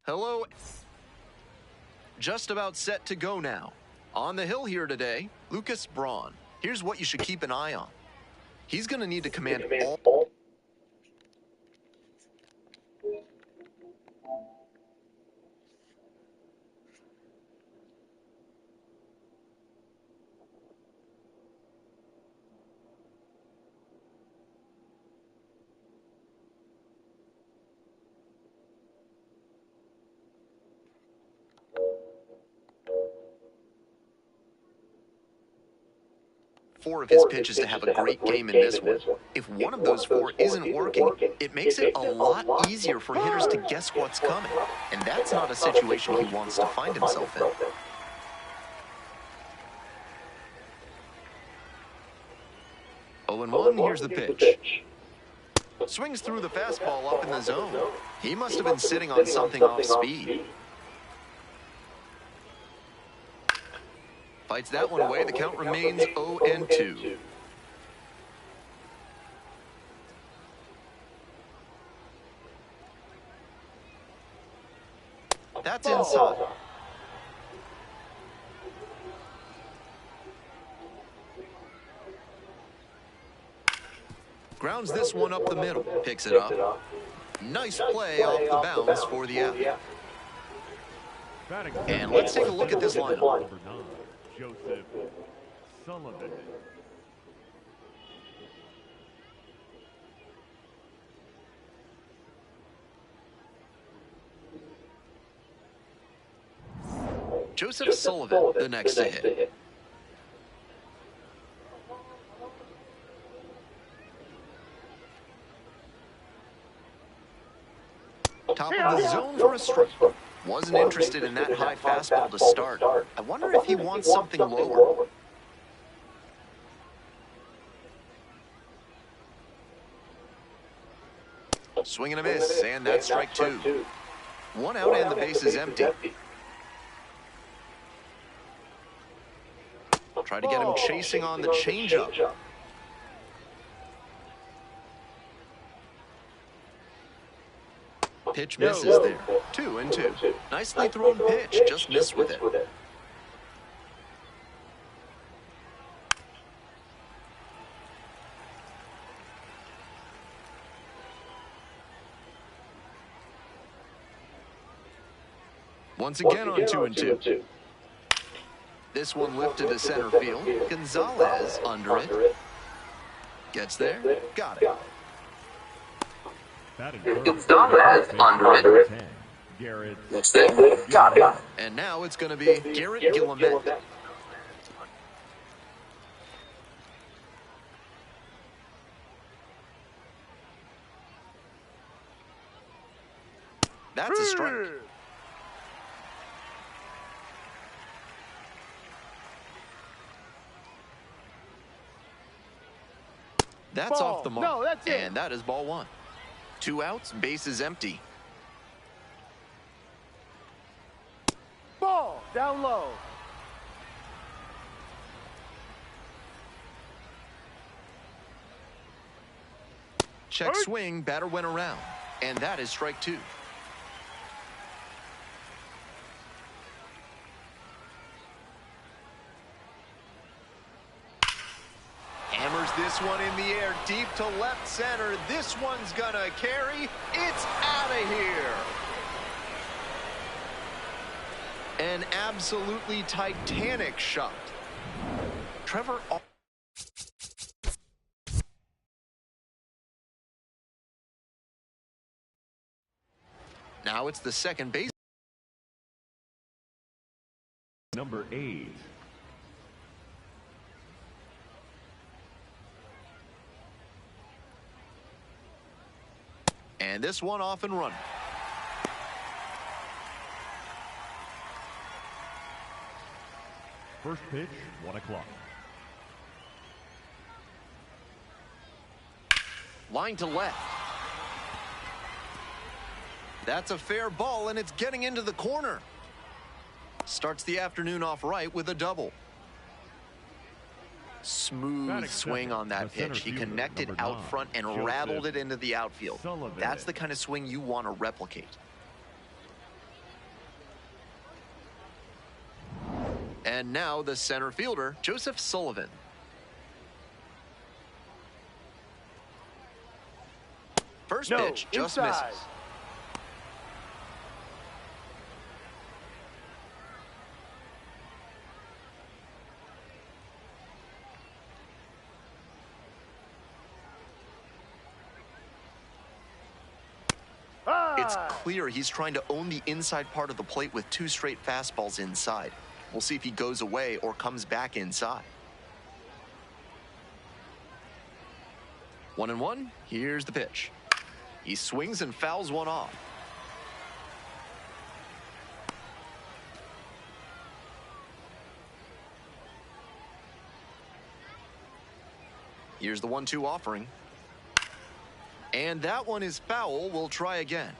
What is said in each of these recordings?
Hello. Just about set to go now. On the hill here today, Lucas Braun. Here's what you should keep an eye on. He's going to need to command all... Four of his pitches to have a great game in this one. If one of those four isn't working, it makes it a lot easier for hitters to guess what's coming. And that's not a situation he wants to find himself in. Oh, and 1, here's the pitch. Swings through the fastball up in the zone. He must have been sitting on something off speed. Fights that one away. The count remains 0-2. That's inside. Grounds this one up the middle. Picks it up. Nice play off the bounds for the out. And let's take a look at this lineup. Joseph Sullivan. Joseph Sullivan, the next to hit. Top of the zone for a strike. Wasn't interested in that high fastball to start. I wonder if he wants something lower. Swing and a miss, and that's strike 2. 1 out and the base is empty. Try to get him chasing on the changeup. Pitch misses there. 2-2. Nicely thrown pitch, just missed with it. Once again on 2-2. This one lifted to center field. Gonzalez under it. Gets there. Got it. Gonzalez under it. Garrett. Got it. And now it's going to be Garrett Guillemette. That's a strike. That's off the mark. No, that's it. And that is ball 1. 2 outs, base is empty. Ball, down low. Check swing, batter went around. And that is strike 2. Hammers this one in the air, deep to left center. This one's gonna carry. It's out of here. An absolutely titanic shot. Trevor. Now it's the second base. Number 8. And this one off and running. First pitch, 1 o'clock. Line to left. That's a fair ball, and it's getting into the corner. Starts the afternoon off right with a double. Smooth swing on that pitch. He connected out front and rattled it into the outfield. That's the kind of swing you want to replicate. And now the center fielder, Joseph Sullivan. First pitch just misses. It's clear he's trying to own the inside part of the plate with 2 straight fastballs inside. We'll see if he goes away or comes back inside. 1-1, here's the pitch. He swings and fouls one off. Here's the 1-2 offering. And that one is foul. We'll try again.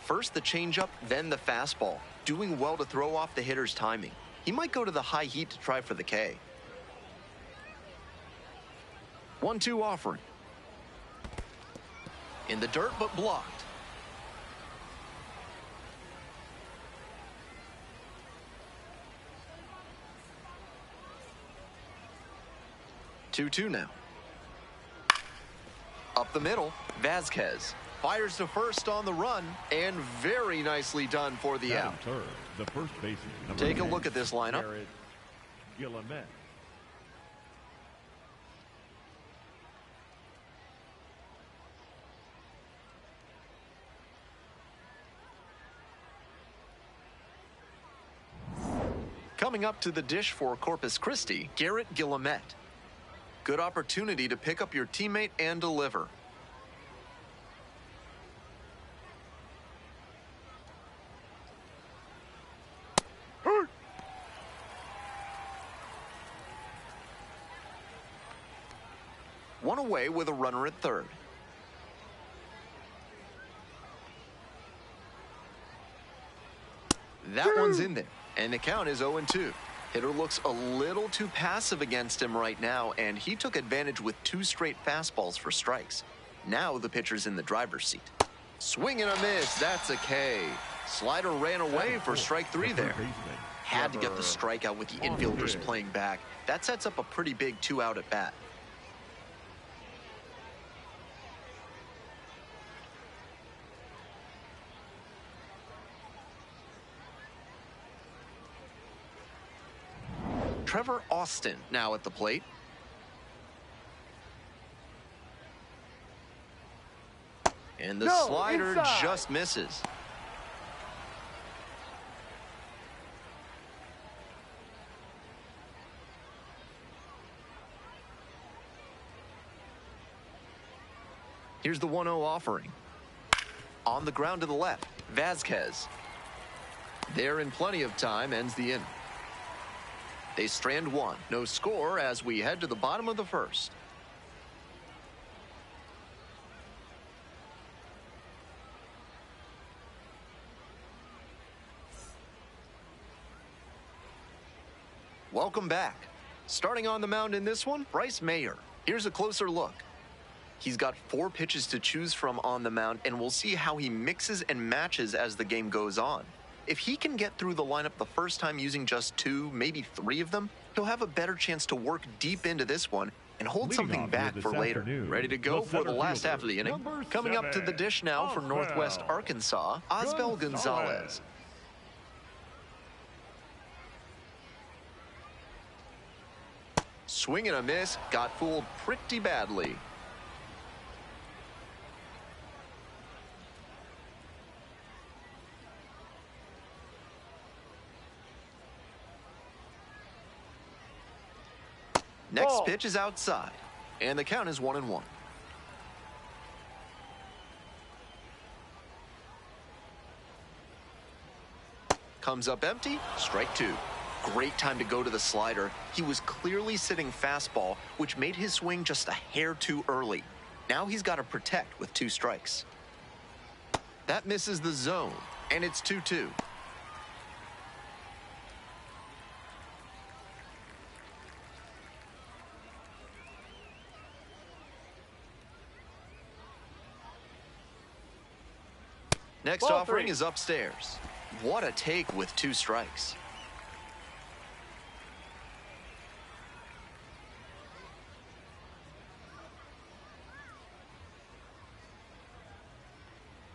First the changeup, then the fastball. Doing well to throw off the hitter's timing. He might go to the high heat to try for the K. 1-2 offering. In the dirt, but blocked. Two now. Up the middle, Vasquez fires to first on the run, and very nicely done for the out. The first baseman, Take a look at this lineup. Guillemette. Coming up to the dish for Corpus Christi, Garrett Guillemette. Good opportunity to pick up your teammate and deliver. One away with a runner at third. That one's in there, and the count is 0-2. Hitter looks a little too passive against him right now, and he took advantage with 2 straight fastballs for strikes. Now the pitcher's in the driver's seat. Swing and a miss, that's a K. Slider ran away for strike 3 there. Had to get the strikeout with the infielders playing back. That sets up a pretty big 2-out at bat. Trevor Austin now at the plate. And the slider just misses. Here's the 1-0 offering. On the ground to the left, Vasquez. There in plenty of time, ends the inning. They strand one. No score as we head to the bottom of the first. Welcome back. Starting on the mound in this one, Bryce Mayer. Here's a closer look. He's got 4 pitches to choose from on the mound, and we'll see how he mixes and matches as the game goes on. If he can get through the lineup the first time using just 2, maybe 3 of them, he'll have a better chance to work deep into this one and hold something back for later. Ready to go for the last half of the inning. Coming up to the dish now for Northwest Arkansas, Osbel Gonzalez. Swing and a miss, got fooled pretty badly. Next pitch is outside, and the count is 1-1. Comes up empty, strike 2. Great time to go to the slider. He was clearly sitting fastball, which made his swing just a hair too early. Now he's got to protect with 2 strikes. That misses the zone, and it's 2-2. Next offering is upstairs. What a take with 2 strikes.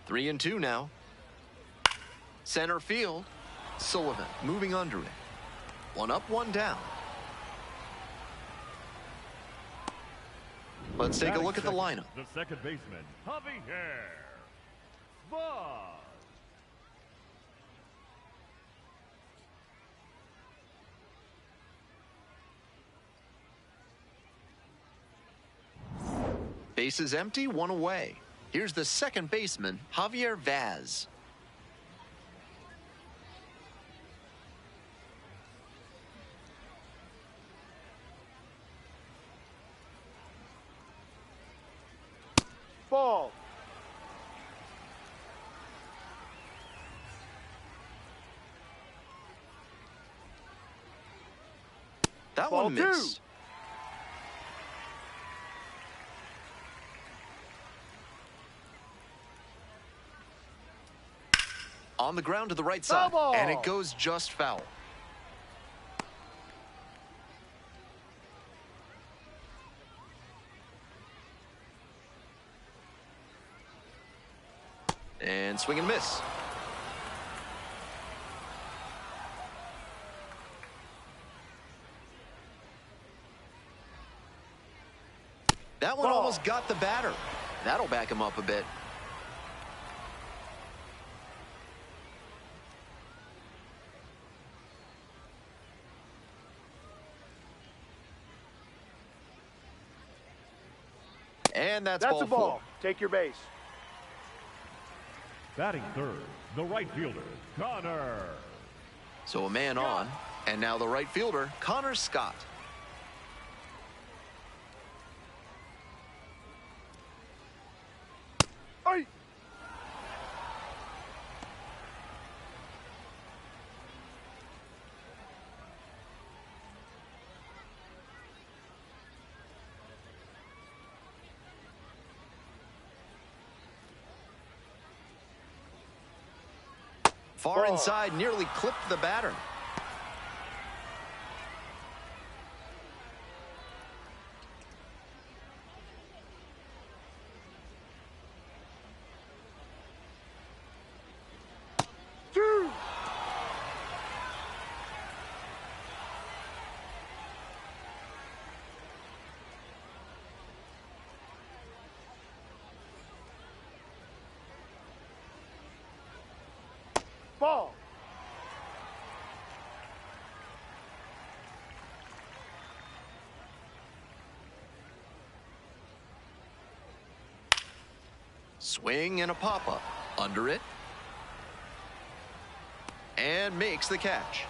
3-2 now. Center field. Sullivan moving under it. 1 up, 1 down. Let's take a look at the lineup. The second baseman, Javier Vaz. Bases empty, 1 away. Here's the second baseman, Javier Vaz. Ball. That Ball one missed. 2. On the ground to the right side, Foul ball. and it goes just foul. And swing and miss. That one Ball. almost got the batter. That'll back him up a bit. And that's a ball ball. 4. Take your base. Batting third, the right fielder, Connor. So a man on, and now the right fielder, Connor Scott. Hey. Far Ball. inside, nearly clipped the batter. Two. Ball. Swing and a pop-up. Under it. And makes the catch.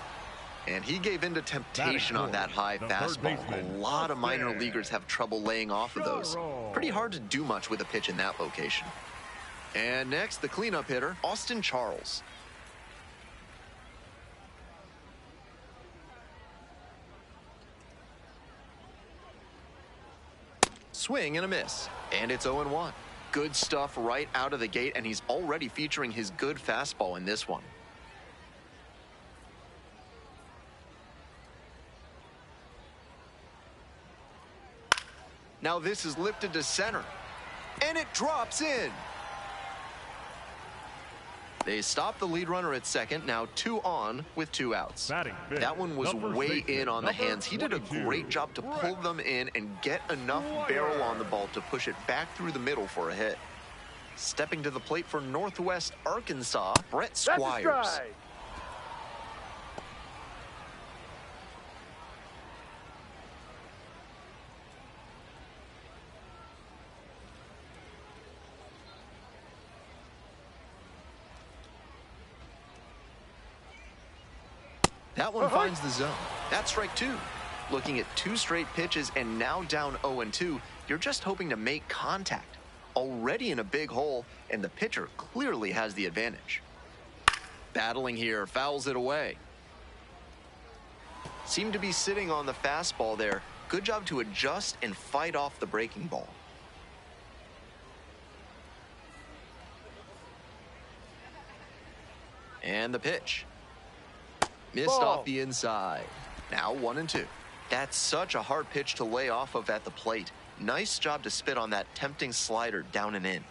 And he gave in to temptation on that high The third fastball. A baseman, lot of minor Serie. leaguers have trouble laying off of those. Pretty hard to do much with a pitch in that location. And next, the cleanup hitter, Austin Charles. Swing and a miss. And it's 0-1. Good stuff right out of the gate, and he's already featuring his good fastball in this one. Now this is lifted to center, and it drops in. They stop the lead runner at second, now 2 on with 2 outs. Batting fifth, That one was the first way baseman, in on the number hands. He did a 22, great job to pull Brett them in and get enough barrel on the ball to push it back through the middle for a hit. Stepping to the plate for Northwest Arkansas, Brett That's a Squires. strike. That one finds the zone. That's strike 2. Looking at 2 straight pitches and now down 0-2, you're just hoping to make contact. Already in a big hole, and the pitcher clearly has the advantage. Battling here, fouls it away. Seemed to be sitting on the fastball there. Good job to adjust and fight off the breaking ball. And the pitch. Missed Ball. off the inside. Now 1-2. That's such a hard pitch to lay off of at the plate. Nice job to spit on that tempting slider down and in.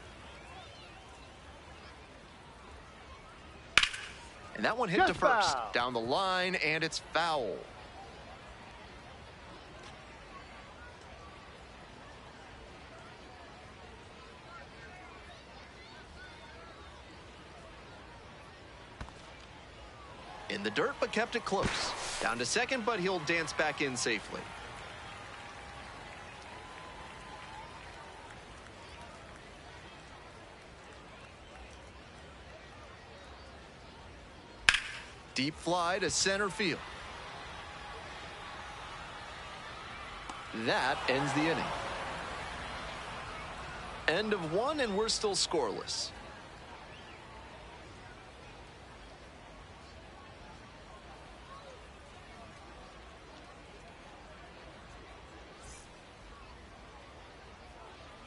And that one hit to Just first. foul. Down the line, and it's foul. In the dirt, but kept it close. Down to second, but he'll dance back in safely. Deep fly to center field. That ends the inning. End of one, and we're still scoreless.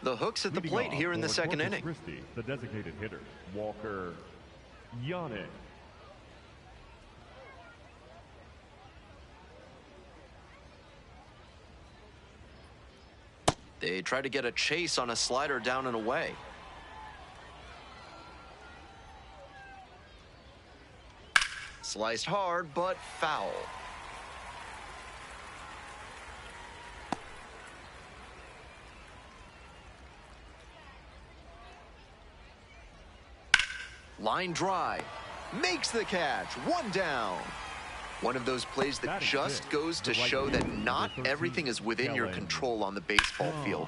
The Hooks at the Leading plate off here in the for second Corpus inning. Christi, the designated hitter, Walker Yannick. They try to get a chase on a slider down and away. Sliced hard, but foul. Line drive. Makes the catch. One down. One of those plays that just goes to show that not everything is within your control on the baseball field.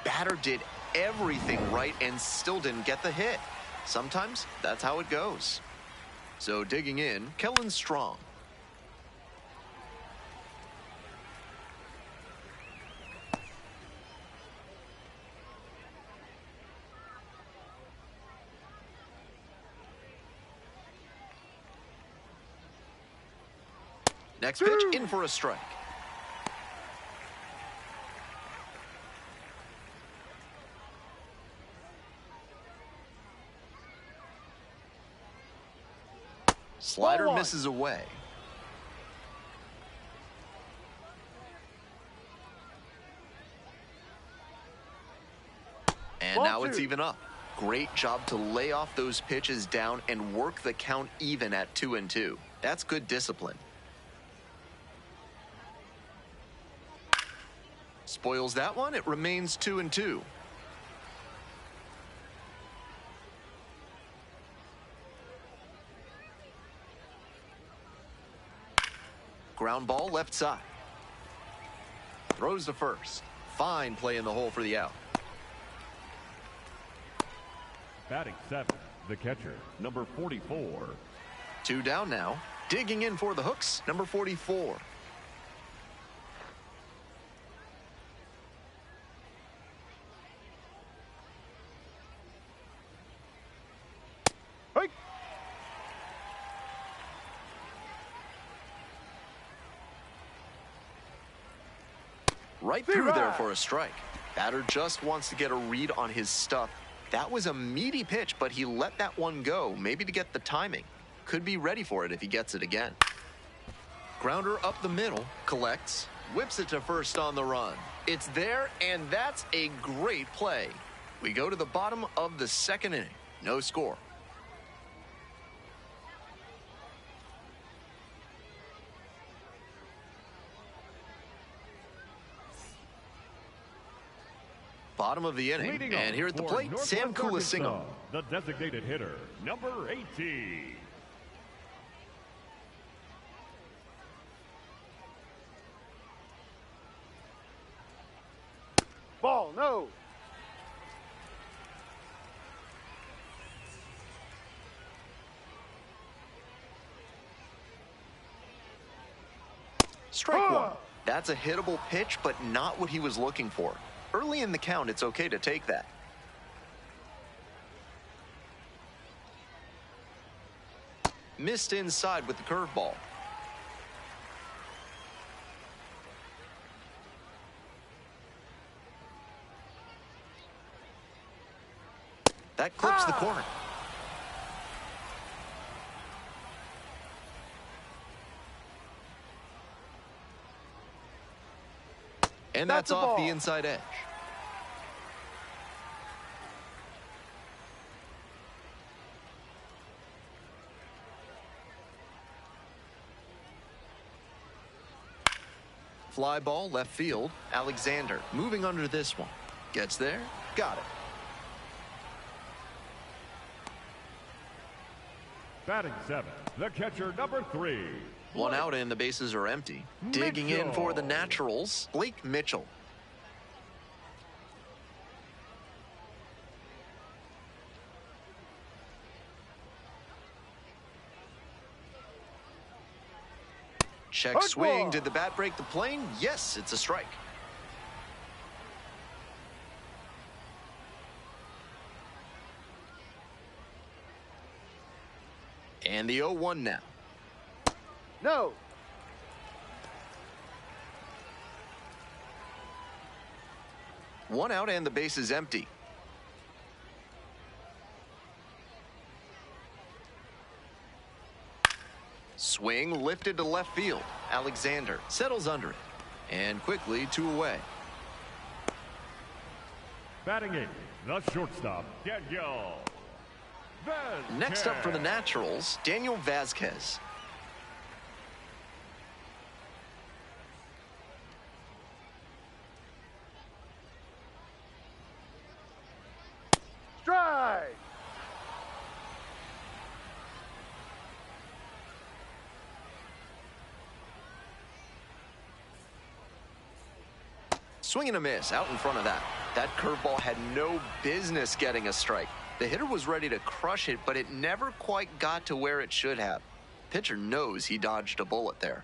Batter did everything right and still didn't get the hit. Sometimes that's how it goes. So digging in, Kellen Strong. Next pitch, in for a strike. Slider misses away. And now it's even up. Great job to lay off those pitches down and work the count even at 2-2. That's good discipline. Spoils that one. It remains 2-2. Ground ball left side. Throws to first. Fine play in the hole for the out. Batting seventh, the catcher, number 44. 2 down now. Digging in for the Hooks, number 44. Right through there for a strike. Batter just wants to get a read on his stuff. That was a meaty pitch, but he let that one go, maybe to get the timing. Could be ready for it if he gets it again. Grounder up the middle, collects, whips it to first on the run. It's there, and that's a great play. We go to the bottom of the second inning. No score. Bottom of the inning, Leading and here at the for plate, Northwest Sam Kulasingam. Arkansas, the designated hitter, number 18. Ball, no. Strike one. That's a hittable pitch, but not what he was looking for. Early in the count, it's okay to take that. Missed inside with the curveball. That clips the corner. And that's off the inside edge. Fly ball left field. Alexander moving under this one. Gets there. Got it. Batting 7, the catcher, number 3. One out and the bases are empty. Digging in for the Naturals, Blake Mitchell. Check swing. Did the bat break the plane? Yes, it's a strike. And the 0-1 now. No. One out and the base is empty. Swing lifted to left field. Alexander settles under it. And quickly 2 away. Batting 8, the shortstop, Daniel Vasquez. Next up for the Naturals, Daniel Vasquez. Strike. Swing and a miss out in front of that. That curveball had no business getting a strike. The hitter was ready to crush it, but it never quite got to where it should have. Pitcher knows he dodged a bullet there.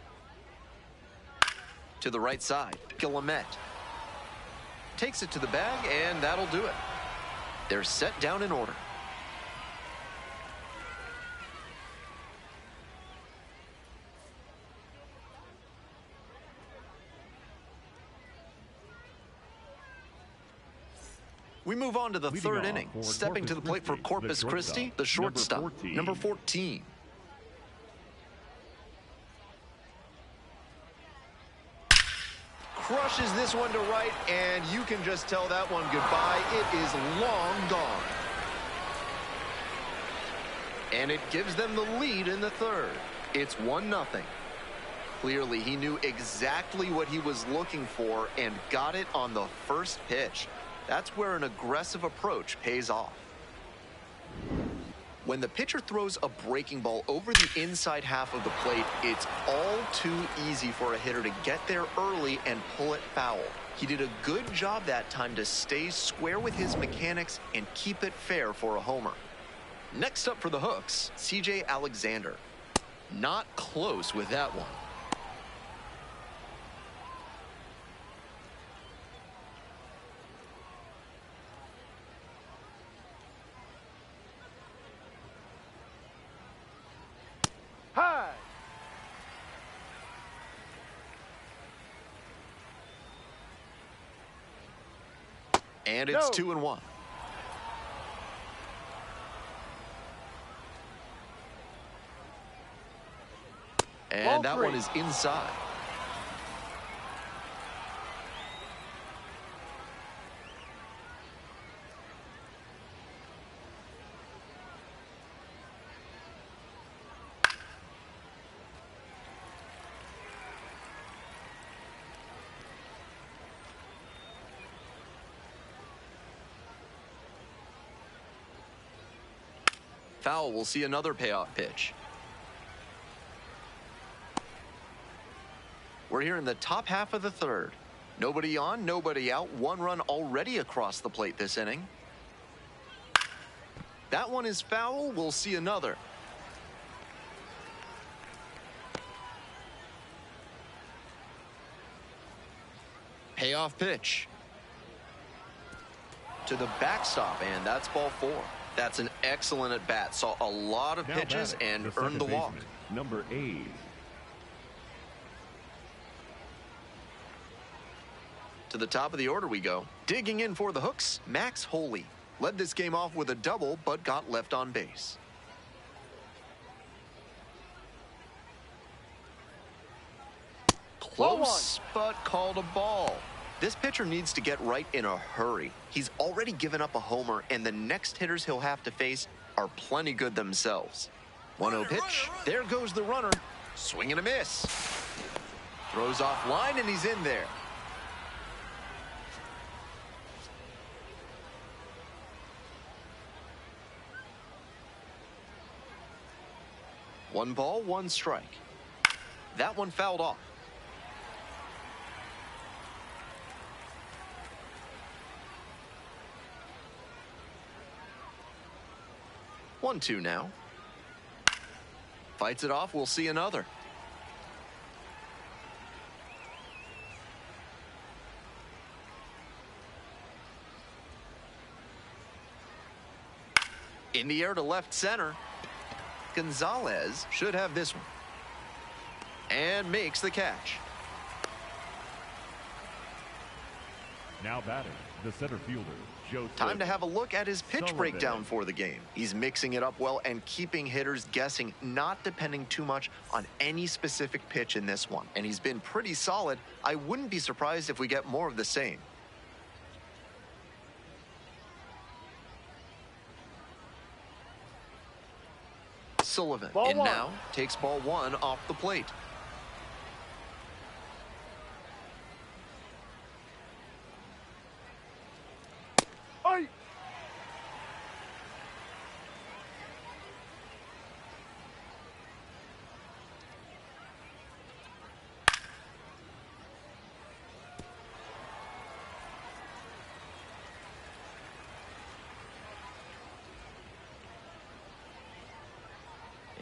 To the right side, Guillemette. Takes it to the bag, and that'll do it. They're set down in order. We move on to the third inning. Stepping to the plate for Corpus Christi, the shortstop, number 14. Crushes this one to right, and you can just tell that one goodbye. It is long gone. And it gives them the lead in the third. It's 1-0. Clearly, he knew exactly what he was looking for and got it on the first pitch. That's where an aggressive approach pays off. When the pitcher throws a breaking ball over the inside half of the plate, it's all too easy for a hitter to get there early and pull it foul. He did a good job that time to stay square with his mechanics and keep it fair for a homer. Next up for the Hooks, CJ Alexander. Not close with that one. High. And it's 2-1. And that one is inside. Foul will see another payoff pitch. We're here in the top half of the third. Nobody on, nobody out. 1 run already across the plate this inning. That one is foul. We'll see another. Payoff pitch. To the backstop, and that's ball 4. That's an excellent at bat. Saw a lot of pitches and earned the walk. Number 8. To the top of the order we go. Digging in for the Hooks, Max Holy. Led this game off with a double, but got left on base. Close, but called a ball. This pitcher needs to get right in a hurry. He's already given up a homer, and the next hitters he'll have to face are plenty good themselves. 1-0 pitch. There goes the runner. Swing and a miss. Throws off line, and he's in there. One ball, one strike. That one fouled off. One, two now. Fights it off. We'll see another. In the air to left center. Gonzalez should have this one. And makes the catch. Now batting, the center fielder, Joe. Time to have a look at his pitch Sullivan. breakdown for the game. He's mixing it up well and keeping hitters guessing, not depending too much on any specific pitch in this one. And he's been pretty solid. I wouldn't be surprised if we get more of the same. Sullivan Ball in one. now, takes ball one off the plate. Aye.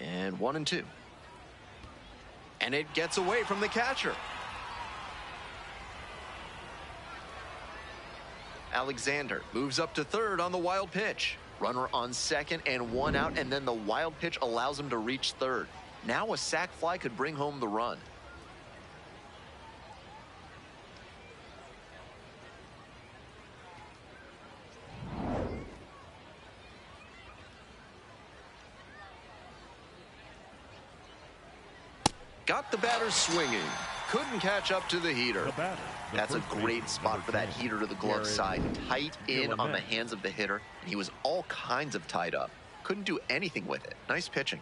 And 1-2. And it gets away from the catcher. Alexander moves up to third on the wild pitch. Runner on second and one out, and then the wild pitch allows him to reach third. Now a sac fly could bring home the run. Got the batter swinging. Couldn't catch up to the heater. The batter, the That's a first great baseman, spot number for that 10, heater to the glove Garrett side. Tight in on the Williamsport. hands of the hitter. He was all kinds of tied up. Couldn't do anything with it. Nice pitching.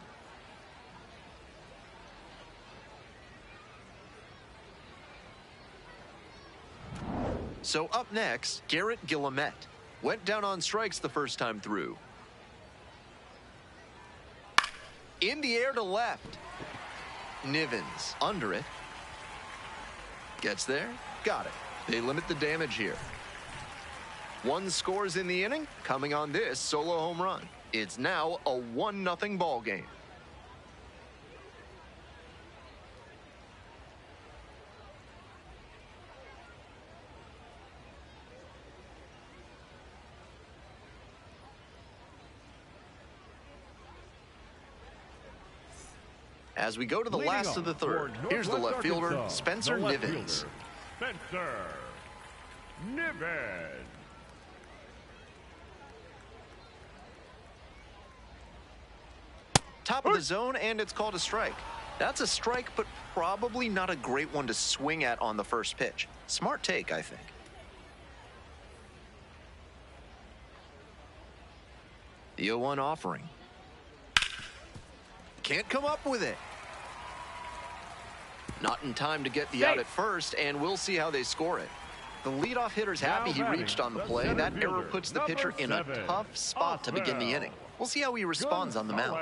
So up next, Garrett Guillemette. Went down on strikes the first time through. In the air to left. Nivens under it. Gets there. Got it. They limit the damage here. One scores in the inning, coming on this solo home run. It's now a 1-0 ball game. As we go to the Leading last off of the third, for here's the Northwest left fielder, Arkansas, Spencer the left Nivens. fielder, Spencer Nivens. Top of the zone, and it's called a strike. That's a strike, but probably not a great one to swing at on the first pitch. Smart take, I think. The 0-1 offering. Can't come up with it. Not in time to get the out at first, and we'll see how they score it. The leadoff hitter's happy he reached on the play. That error puts the pitcher in a tough spot to begin the inning. We'll see how he responds on the mound.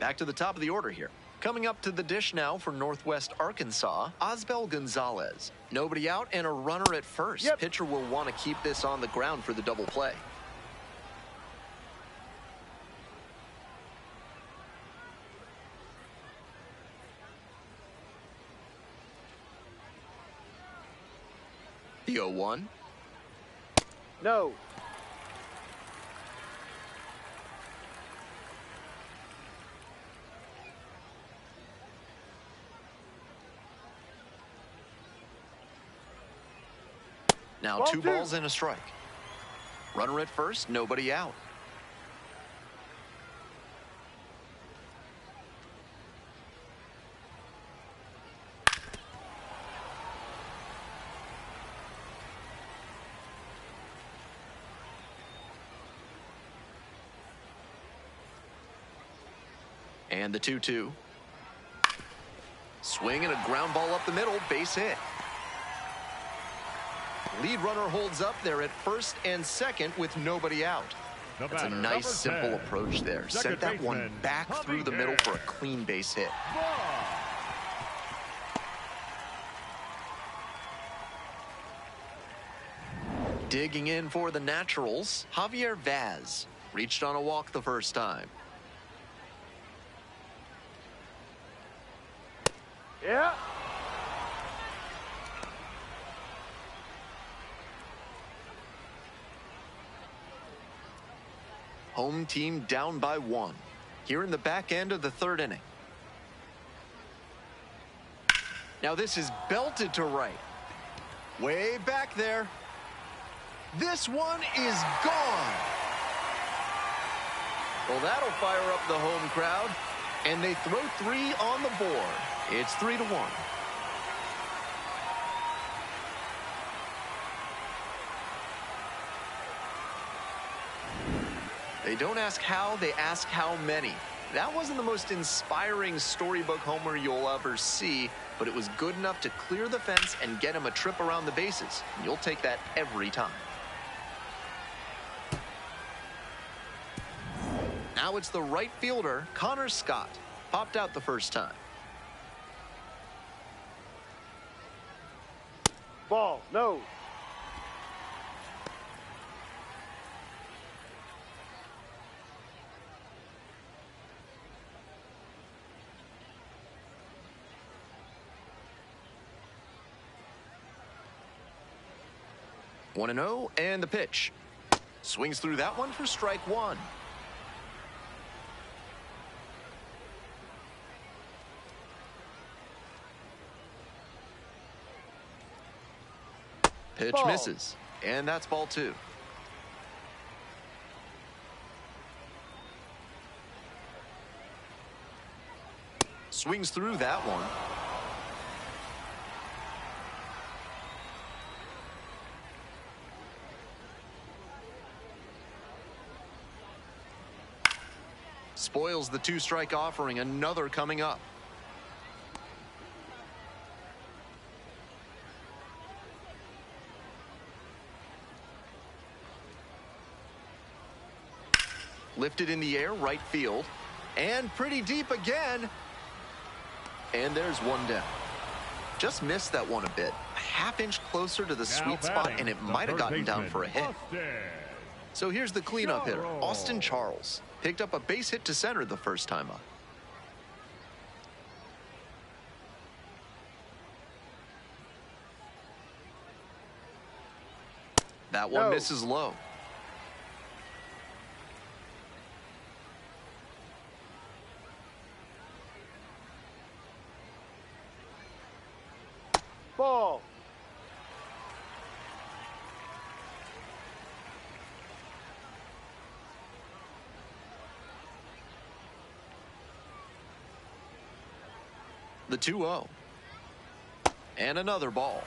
Back to the top of the order here. Coming up to the dish now for Northwest Arkansas, Osbel Gonzalez. Nobody out and a runner at first. Yep. Pitcher will want to keep this on the ground for the double play. The 0-1. No. Now Ball two two. balls and a strike. Runner at first, nobody out. And the 2-2. Swing and a ground ball up the middle, base hit. Lead runner holds up there at first and second with nobody out. That's a nice, simple approach there. Sent that one back through the middle for a clean base hit. Digging in for the Naturals, Javier Vaz reached on a walk the first time. Yeah. Home team down by 1. Here in the back end of the third inning. Now this is belted to right. Way back there. This one is gone. Well, that'll fire up the home crowd. And they throw 3 on the board. It's 3-1. They don't ask how, they ask how many. That wasn't the most inspiring storybook homer you'll ever see, but it was good enough to clear the fence and get him a trip around the bases. You'll take that every time. Now it's the right fielder, Connor Scott. Popped out the first time. Ball, no. One and 0, and the pitch. Swings through that one for strike 1. Pitch Ball. misses, and that's ball 2. Swings through that one. Spoils the 2-strike offering, another coming up. Lifted in the air, right field. And pretty deep again. And there's one down. Just missed that one a bit. A half-inch closer to the sweet spot, and it might have gotten down for a hit. So here's the cleanup hitter, Austin Charles. Picked up a base hit to center the first time up. That one misses low. Ball. The 2-0. And another ball.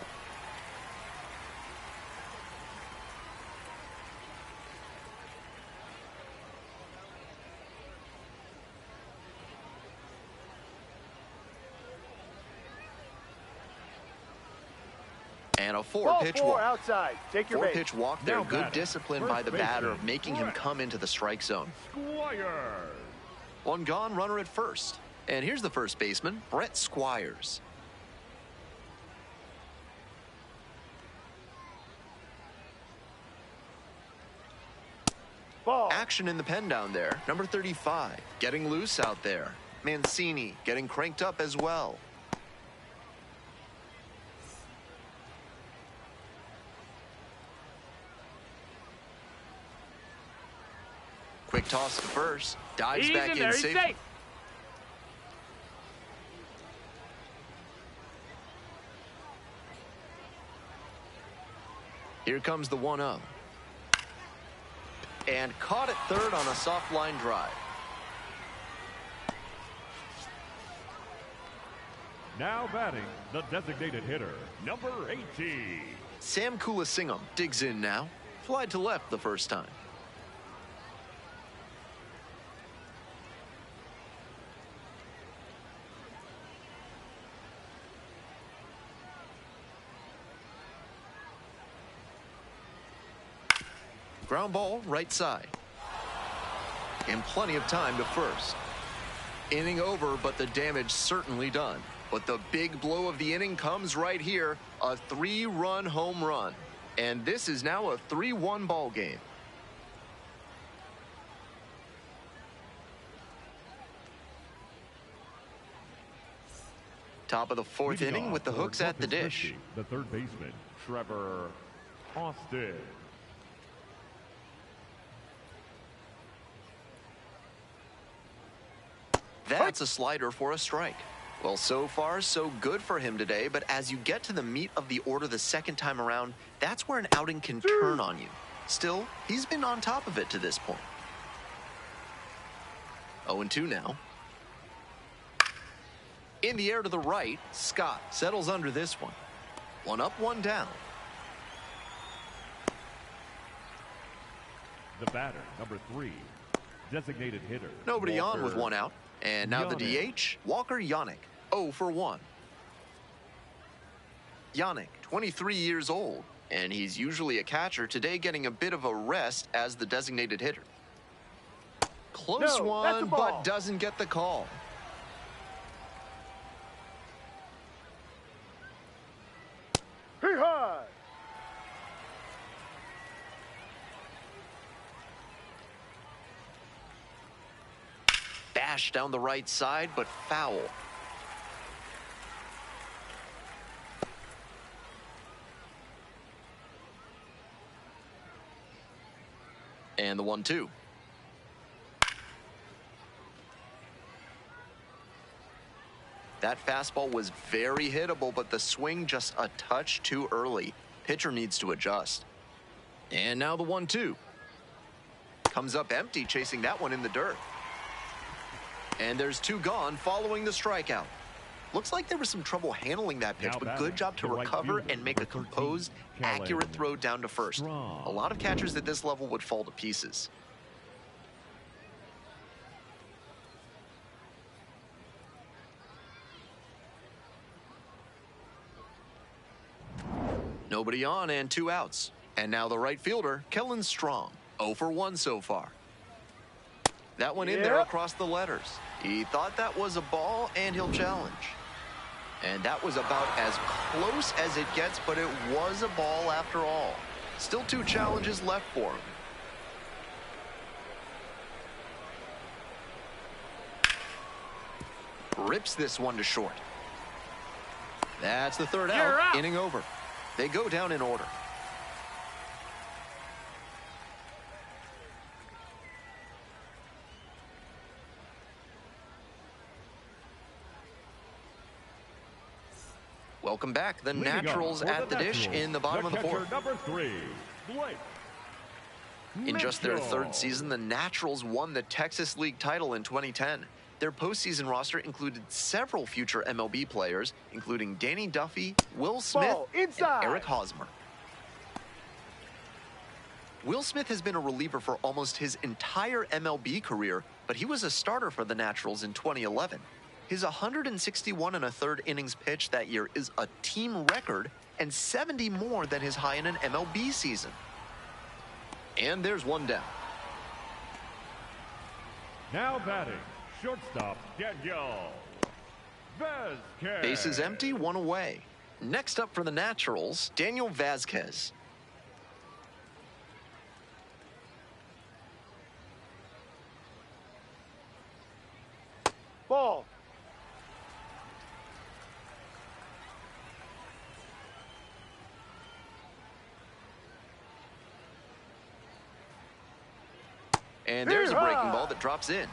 And a 4-pitch walk. Outside. Take your 4-pitch walk there. Good discipline by the batter of making him come into the strike zone. Squires. One gone, runner at first. And here's the first baseman, Brett Squires. Ball. Action in the pen down there. Number 35, getting loose out there. Mancini getting cranked up as well. Quick toss to first. Dives back in safely. Here comes the 1-0. And caught at third on a soft line drive. Now batting, the designated hitter, number 18. Sam Kulasingam digs in now. Flied to left the first time. Ground ball, right side. And plenty of time to first. Inning over, but the damage certainly done. But the big blow of the inning comes right here, a 3-run home run. And this is now a 3-1 ball game. Top of the fourth inning with the hooks at the dish. The third baseman, Trevor Austin. That's a slider for a strike. Well, so far, so good for him today, but as you get to the meat of the order the second time around, that's where an outing can turn on you. Still, he's been on top of it to this point. 0-2 now. In the air to the right, Scott settles under this one. 1 up, 1 down. The batter, number 3, designated hitter. Nobody Walker on with 1 out. And now the DH, Walker Yannick, 0 for 1. Yannick, 23 years old, and he's usually a catcher, today getting a bit of a rest as the designated hitter. Close one, but doesn't get the call. Hee-haw! Bash down the right side, but foul. And the 1-2. That fastball was very hittable, but the swing just a touch too early. Pitcher needs to adjust. And now the 1-2. Comes up empty, chasing that one in the dirt. And there's 2 gone following the strikeout. Looks like there was some trouble handling that pitch, but good job to recover and make a composed, accurate throw down to first. A lot of catchers at this level would fall to pieces. Nobody on and 2 outs. And now the right fielder, Kellen Strong, 0 for 1 so far. That one in there across the letters. He thought that was a ball, and he'll challenge. And that was about as close as it gets, but it was a ball after all. Still 2 challenges left for him. Rips this one to short. That's the 3rd out. Inning over. They go down in order. Welcome back. The Naturals at the dish in the bottom of the 4th. Number 3, Blake. In just their 3rd season, the Naturals won the Texas League title in 2010. Their postseason roster included several future MLB players, including Danny Duffy, Will Smith, and Eric Hosmer. Will Smith has been a reliever for almost his entire MLB career, but he was a starter for the Naturals in 2011. His 161 1/3 innings pitched that year is a team record and 70 more than his high in an MLB season. And there's 1 down. Now batting, shortstop Daniel Vasquez. Bases empty, 1 away. Next up for the Naturals, Daniel Vasquez. Ball. And there's a breaking ball that drops in.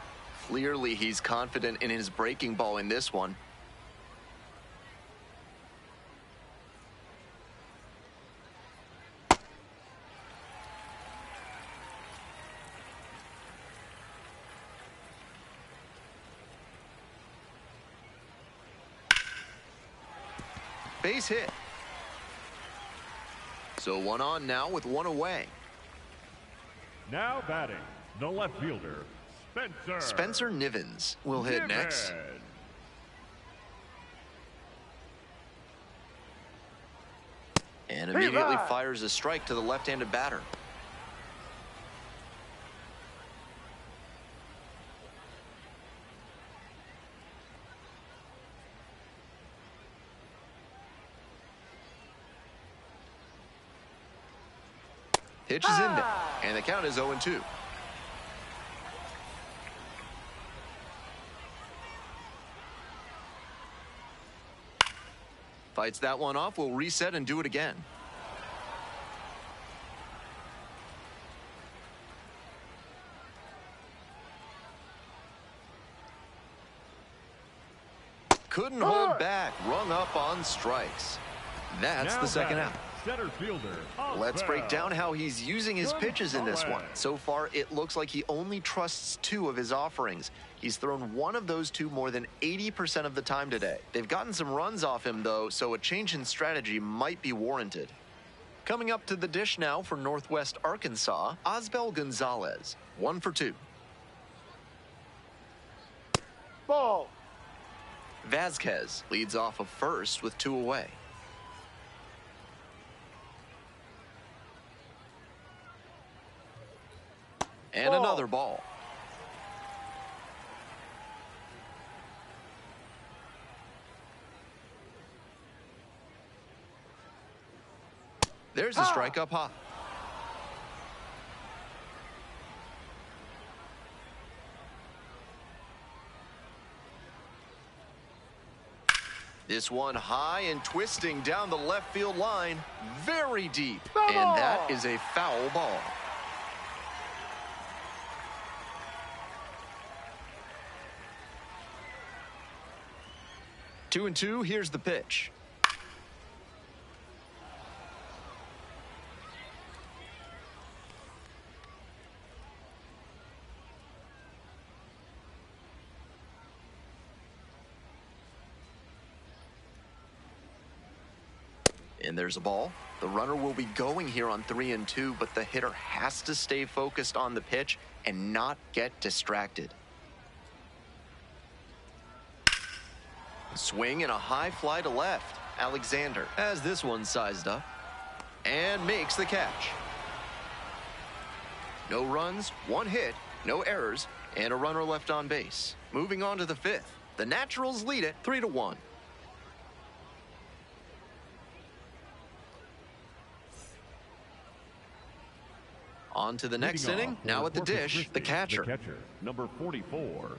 Clearly, he's confident in his breaking ball in this one. Base hit. So 1 on now with 1 away. Now batting, the left fielder, Spencer Nivens will hit next. And immediately fires a strike to the left-handed batter. Pitch is in there, and the count is 0-2. Fights that one off, we'll reset and do it again. Couldn't hold back, rung up on strikes. That's Now the second batting, out. Center fielder. Let's break Oswald. down how he's using his pitches in this one. So far, it looks like he only trusts 2 of his offerings. He's thrown one of those 2 more than 80% of the time today. They've gotten some runs off him, though, so a change in strategy might be warranted. Coming up to the dish now for Northwest Arkansas, Osbel Gonzalez, 1 for 2. Ball. Vasquez leads off of first with 2 away. And Ball. another ball. There's a strike up high. This one high and twisting down the left field line, very deep. And that is a foul ball. Two and two, here's the pitch. And there's a ball. The runner will be going here on 3-2, but the hitter has to stay focused on the pitch and not get distracted. Swing and a high fly to left. Alexander has this one sized up and makes the catch. No runs, 1 hit, no errors, and a runner left on base. Moving on to the 5th. The Naturals lead it 3-1. On to the next Leading inning. off Now for at the Corpus dish, Christi, the catcher. number 44.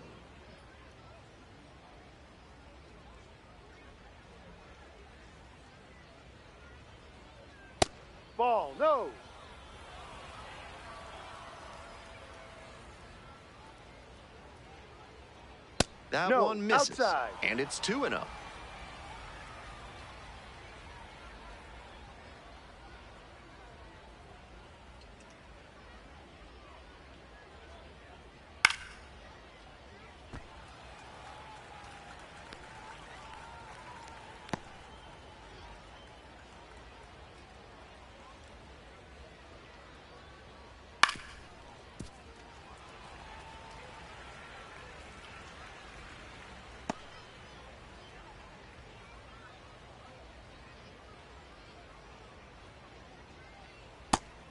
Ball. No. That No, one misses. outside. And it's 2-0.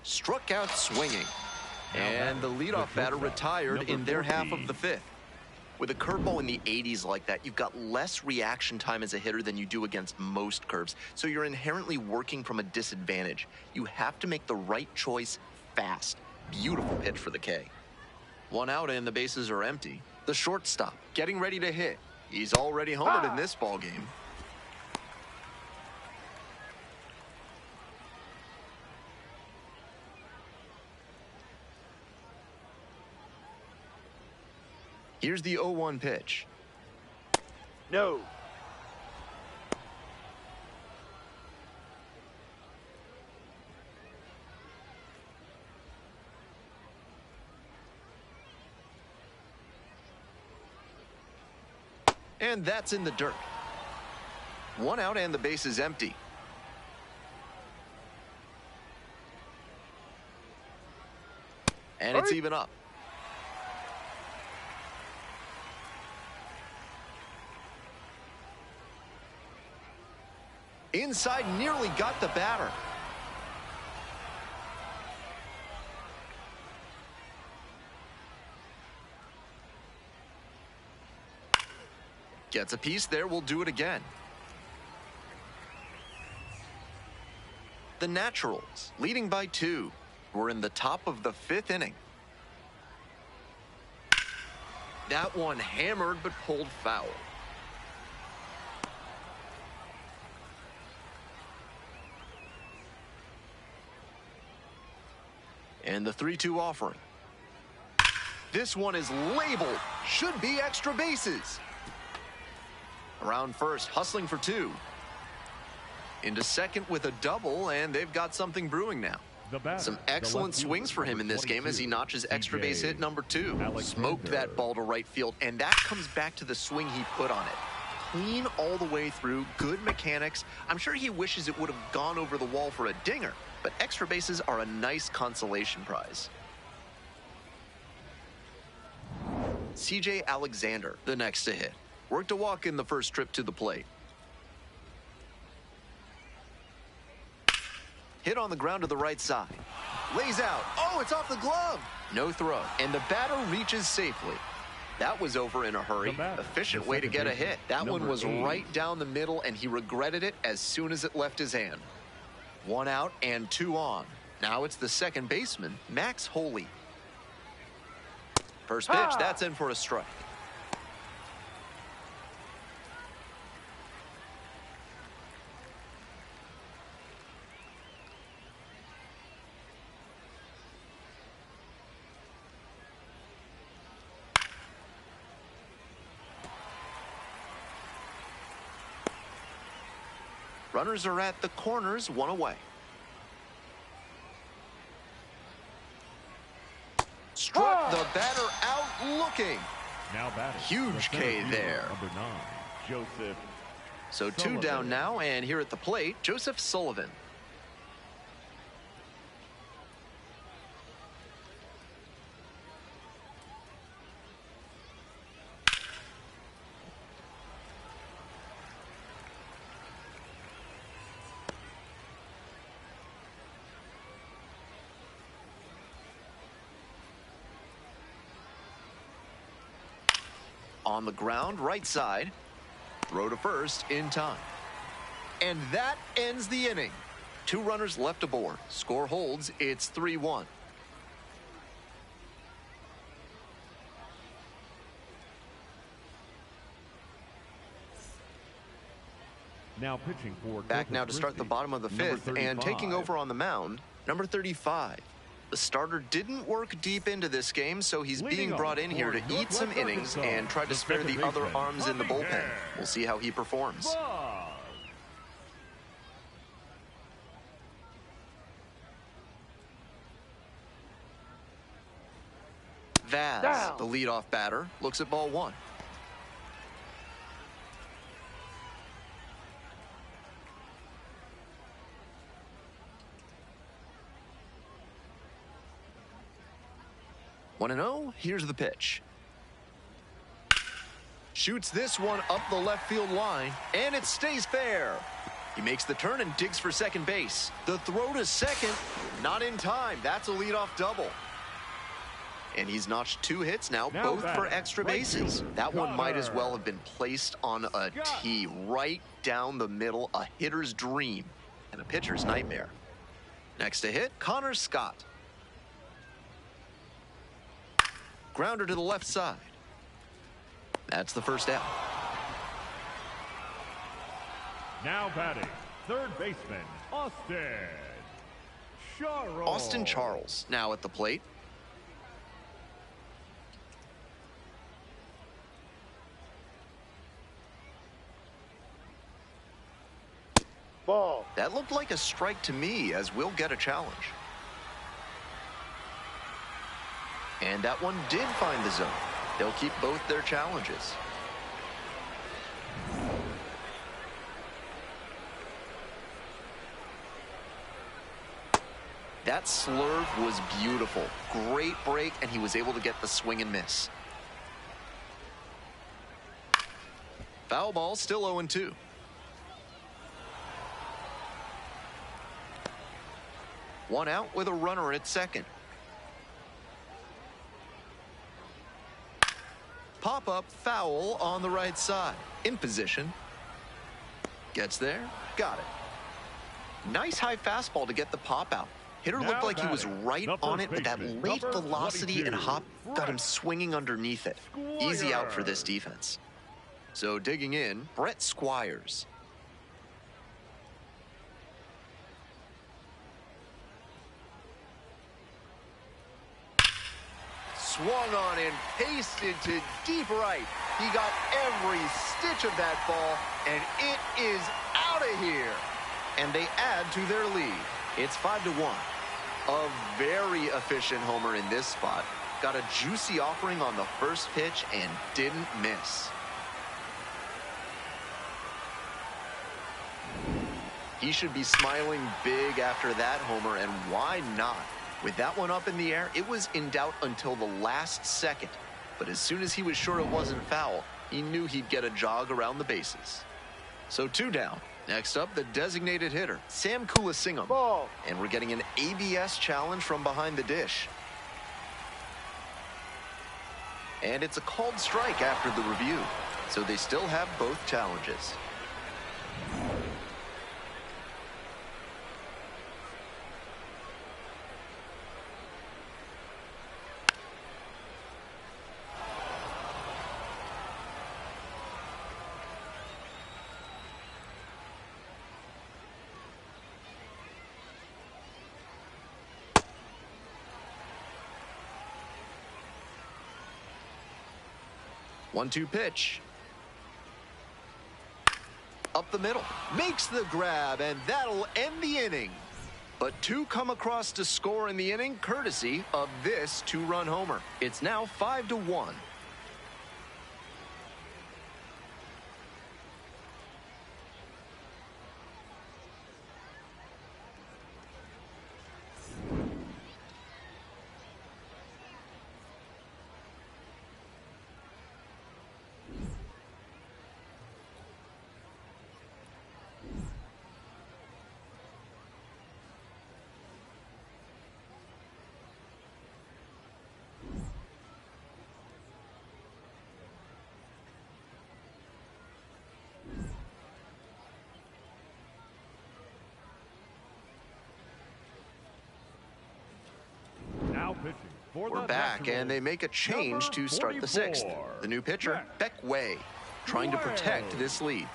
Struck out swinging. And the leadoff batter retired in their half of the 5th. With a curveball in the 80s like that, you've got less reaction time as a hitter than you do against most curves. So you're inherently working from a disadvantage. You have to make the right choice fast. Beautiful pitch for the K. 1 out and the bases are empty. The shortstop getting ready to hit. He's already homered in this ball game. Here's the 0-1 pitch. No. And that's in the dirt. 1 out and the base is empty. And it's even up. Inside, nearly got the batter. Gets a piece there, we'll do it again. The Naturals leading by 2. We're in the top of the 5th inning. That one hammered but pulled foul. And the 3-2 offering. This one is labeled. Should be extra bases. Around first, hustling for 2. Into second with a double, and they've got something brewing now. Some excellent swings for him in this game as he notches extra base hit number 2. Smoked that ball to right field, and that comes back to the swing he put on it. Clean all the way through, good mechanics. I'm sure he wishes it would have gone over the wall for a dinger, but extra bases are a nice consolation prize. C.J. Alexander, the next to hit. Worked a walk in the first trip to the plate. Hit on the ground to the right side. Lays out. Oh, it's off the glove. No throw. And the batter reaches safely. That was over in a hurry. Efficient way to get a hit. That one was right down the middle, and he regretted it as soon as it left his hand. 1 out and 2 on. Now it's the second baseman, Max Holy. First pitch, that's in for a strike. Runners are at the corners, 1 away. Struck the batter out looking. Now batting. Huge K there. Number 9, Joseph. So 2 down now, and here at the plate, Joseph Sullivan. On the ground, right side. Throw to first in time. And that ends the inning. 2 runners left aboard. Score holds. It's 3-1. Now pitching for Back now to start the bottom of the 5th, and taking over on the mound, number 35. The starter didn't work deep into this game, so he's being brought in here to eat some innings and try to spare the other arms in the bullpen. We'll see how he performs. Vaz, the leadoff batter, looks at ball 1. One and 0, here's the pitch. Shoots this one up the left field line, and it stays fair. He makes the turn and digs for second base. The throw to second, not in time. That's a leadoff double. And he's notched 2 hits now both for extra bases. That one might as well have been placed on a tee right down the middle, a hitter's dream and a pitcher's nightmare. Next to hit, Connor Scott. Grounder to the left side. That's the first out. Now batting, third baseman, Austin Charles. Austin Charles now at the plate. Ball. That looked like a strike to me, as we'll get a challenge. And that one did find the zone. They'll keep both their challenges. That slurve was beautiful. Great break, and he was able to get the swing and miss. Foul ball, still 0-2. One out with a runner at second. Pop-up foul on the right side. In position. Gets there. Got it. Nice high fastball to get the pop out. Hitter looked like he was right on it, but that late velocity and hop got him swinging underneath it. Easy out for this defense. So digging in, Brett Squires. Swung on and pasted to deep right. He got every stitch of that ball, and it is out of here. And they add to their lead. It's 5-1. A very efficient homer in this spot. Got a juicy offering on the first pitch and didn't miss. He should be smiling big after that homer, and why not? With that one up in the air, it was in doubt until the last second. But as soon as he was sure it wasn't foul, he knew he'd get a jog around the bases. So 2 down. Next up, the designated hitter, Sam Kulasingam. Ball. And we're getting an ABS challenge from behind the dish. And it's a called strike after the review. So they still have both challenges. One-two pitch. Up the middle. Makes the grab, and that'll end the inning. But 2 come across to score in the inning, courtesy of this 2-run homer. It's now 5-1. We're back, and they make a change to start the 6th. The new pitcher, Beck Way, trying to protect this lead.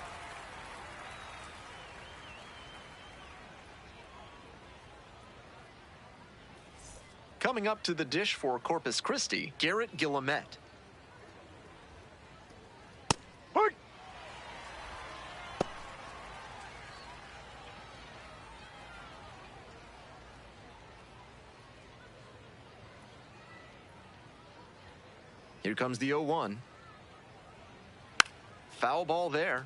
Coming up to the dish for Corpus Christi, Garrett Guillemette. Here comes the 0-1. Foul ball there.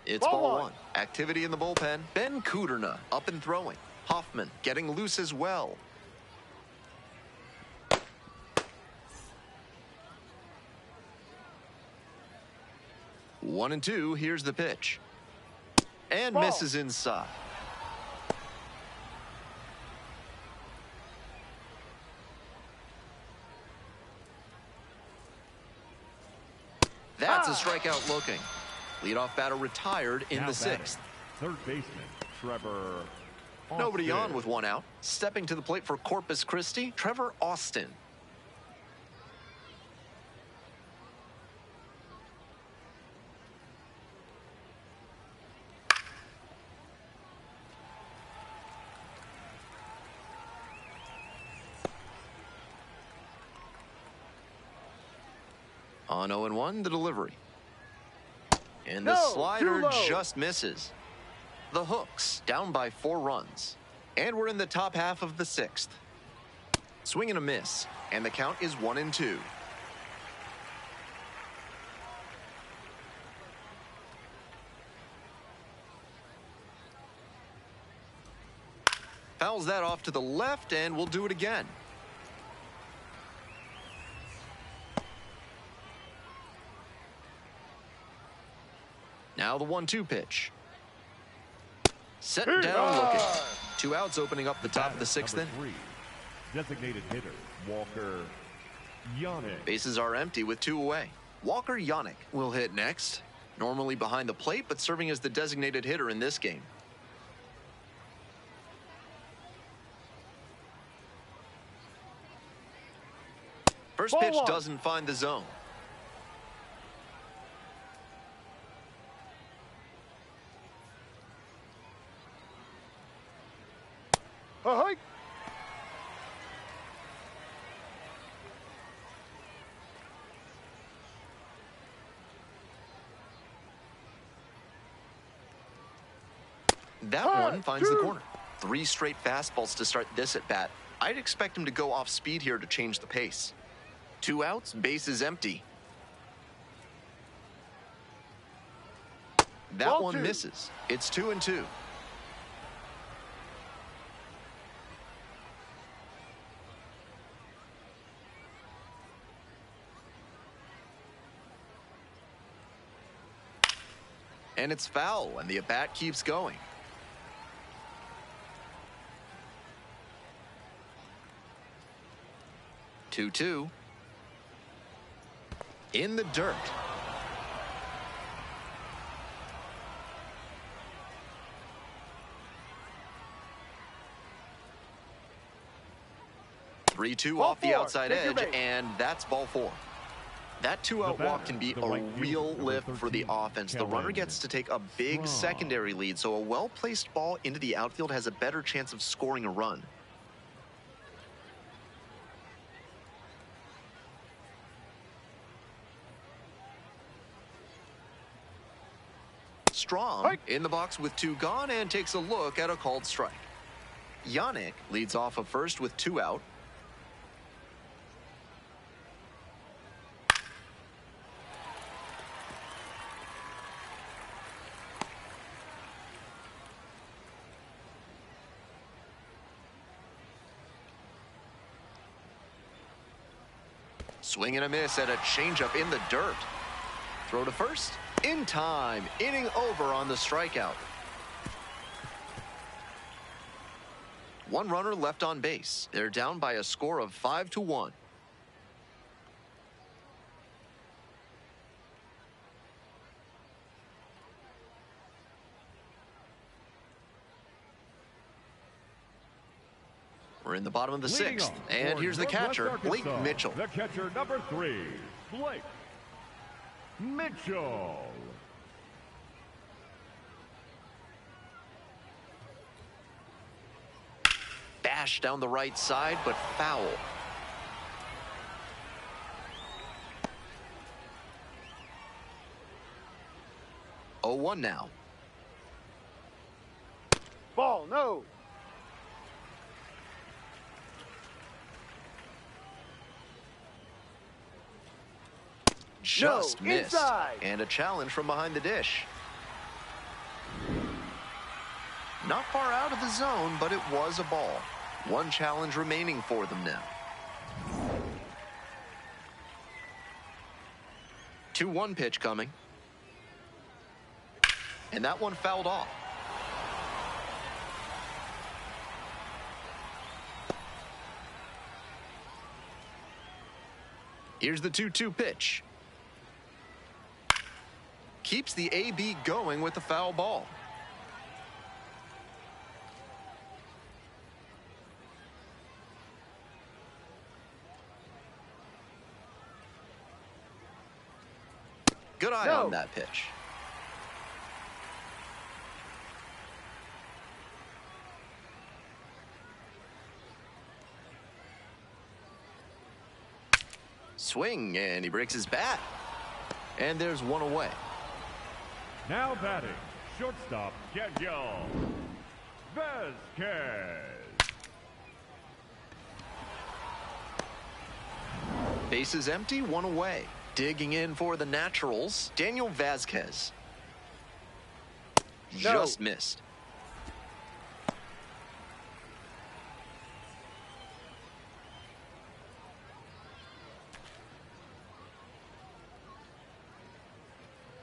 It's ball 1. Activity in the bullpen. Ben Kuderna up and throwing. Hoffman getting loose as well. One and 2, here's the pitch. And misses inside. That's a strikeout looking. Leadoff batter retired in the 6th. Third baseman, Trevor Austin. Nobody on with 1 out. Stepping to the plate for Corpus Christi, Trevor Austin. On 0-1, the delivery. And the slider just misses. The Hooks down by 4 runs. And we're in the top half of the 6th. Swing and a miss. And the count is 1-2. Fouls that off to the left, and we'll do it again. Now the 1-2 pitch. Set down looking. 2 outs opening up the top of the 6th inning. Designated hitter, Walker Yannick. Bases are empty with 2 away. Walker Yannick will hit next. Normally behind the plate, but serving as the designated hitter in this game. First pitch doesn't find the zone. Ahoy! That one finds the corner. 3 straight fastballs to start this at bat. I'd expect him to go off speed here to change the pace. 2 outs, bases empty. That one misses. It's 2-2. And it's foul, and the at-bat keeps going. Two. In the dirt. Three, 2 off the outside edge, and that's ball 4. That 2-out walk can be a real lift for the offense. The runner gets to take a big secondary lead, so a well-placed ball into the outfield has a better chance of scoring a run. Strong in the box with 2 gone and takes a look at a called strike. Yannick leads off of first with 2 out. Swing and a miss at a changeup in the dirt. Throw to first. In time. Inning over on the strikeout. 1 runner left on base. They're down by a score of 5-1. We're in the bottom of the 6th. And here's the catcher, Blake Mitchell. The catcher, number 3, Blake Mitchell. Bash down the right side, but foul. Oh, 1 now. Ball, no. Just missed. Inside. And a challenge from behind the dish. Not far out of the zone, but it was a ball. 1 challenge remaining for them now. 2-1 pitch coming. And that one fouled off. Here's the 2-2 pitch. Keeps the AB going with the foul ball. Good eye on that pitch. Swing, and he breaks his bat. And there's 1 away. Now batting, shortstop, Daniel Vasquez. Bases empty, 1 away. Digging in for the Naturals, Daniel Vasquez. Just missed.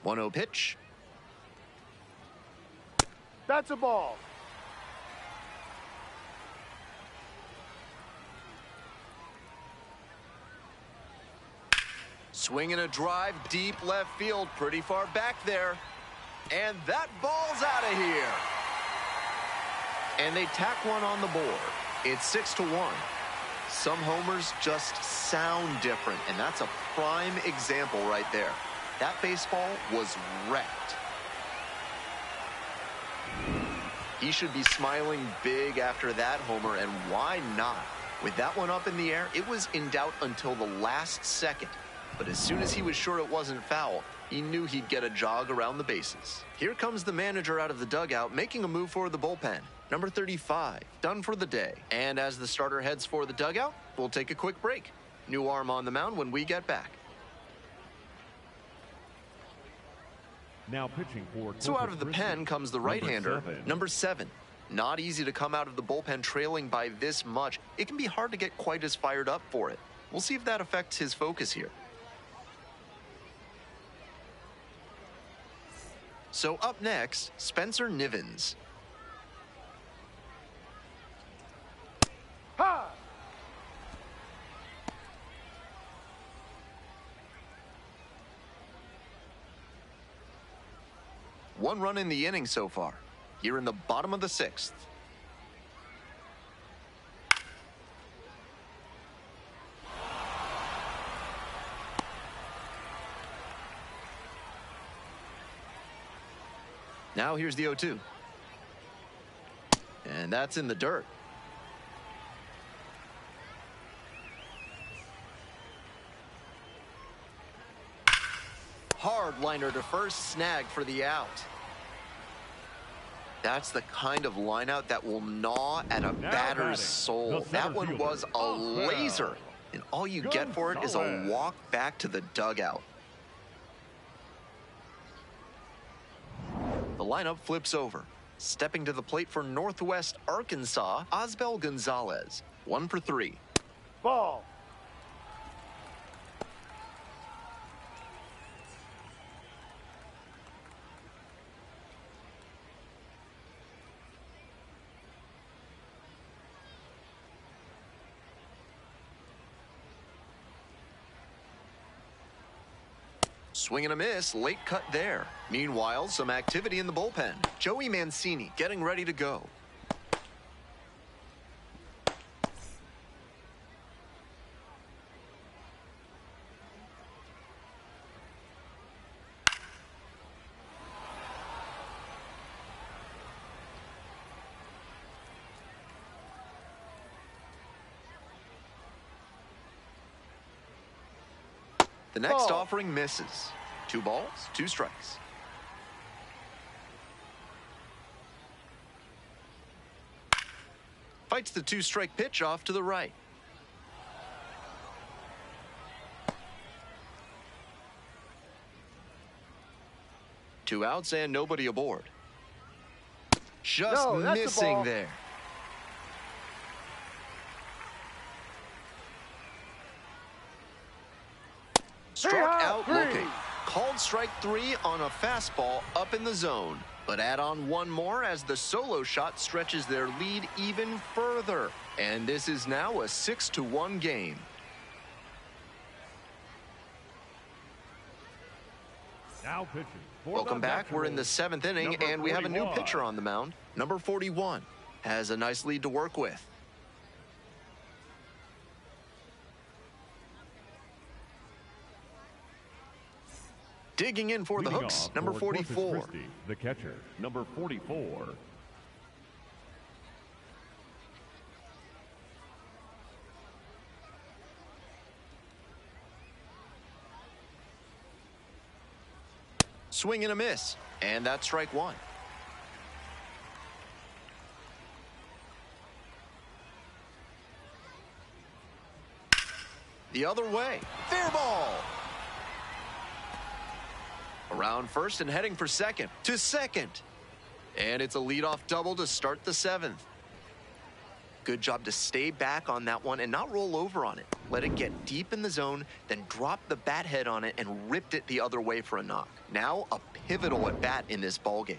One-0 pitch. That's a ball. Swinging a drive deep left field, pretty far back there. And that ball's out of here. And they tack one on the board. It's 6-1. Some homers just sound different, and that's a prime example right there. That baseball was wrecked. He should be smiling big after that homer, and why not? With that one up in the air, it was in doubt until the last second. But as soon as he was sure it wasn't foul, he knew he'd get a jog around the bases. Here comes the manager out of the dugout, making a move for the bullpen. Number 35, done for the day. And as the starter heads for the dugout, we'll take a quick break. New arm on the mound when we get back. Now pitching for So out of the pen comes the right-hander, number 7. Not easy to come out of the bullpen trailing by this much. It can be hard to get quite as fired up for it. We'll see if that affects his focus here. So up next, Spencer Nivens. Ha! One run in the inning so far. Here in the bottom of the 6th. Now here's the 0-2. And that's in the dirt. Hard liner to first, snag for the out. That's the kind of line out that will gnaw at a batter's soul. That one was a laser. And all you get for it is a walk back to the dugout. The lineup flips over. Stepping to the plate for Northwest Arkansas, Osbel Gonzalez. 1 for 3. Ball. Swing and a miss, late cut there. Meanwhile, some activity in the bullpen. Joey Mancini getting ready to go. The next offering misses. 2 balls, 2 strikes. Fights the 2-strike pitch off to the right. Two outs and nobody aboard. Just missing there. Struck out looking. Called strike 3 on a fastball up in the zone. But add on one more as the solo shot stretches their lead even further. And this is now a 6-1 game. Now pitching. Welcome back. We're in the 7th inning, and we have a new pitcher on the mound. Number 41 has a nice lead to work with. Digging in for the hooks, number 44. The catcher, number 44. Swing and a miss, and that's strike 1. The other way, fair ball. Around first and heading for second to second. And it's a leadoff double to start the 7th. Good job to stay back on that one and not roll over on it. Let it get deep in the zone, then drop the bat head on it and ripped it the other way for a knock. Now a pivotal at bat in this ball game.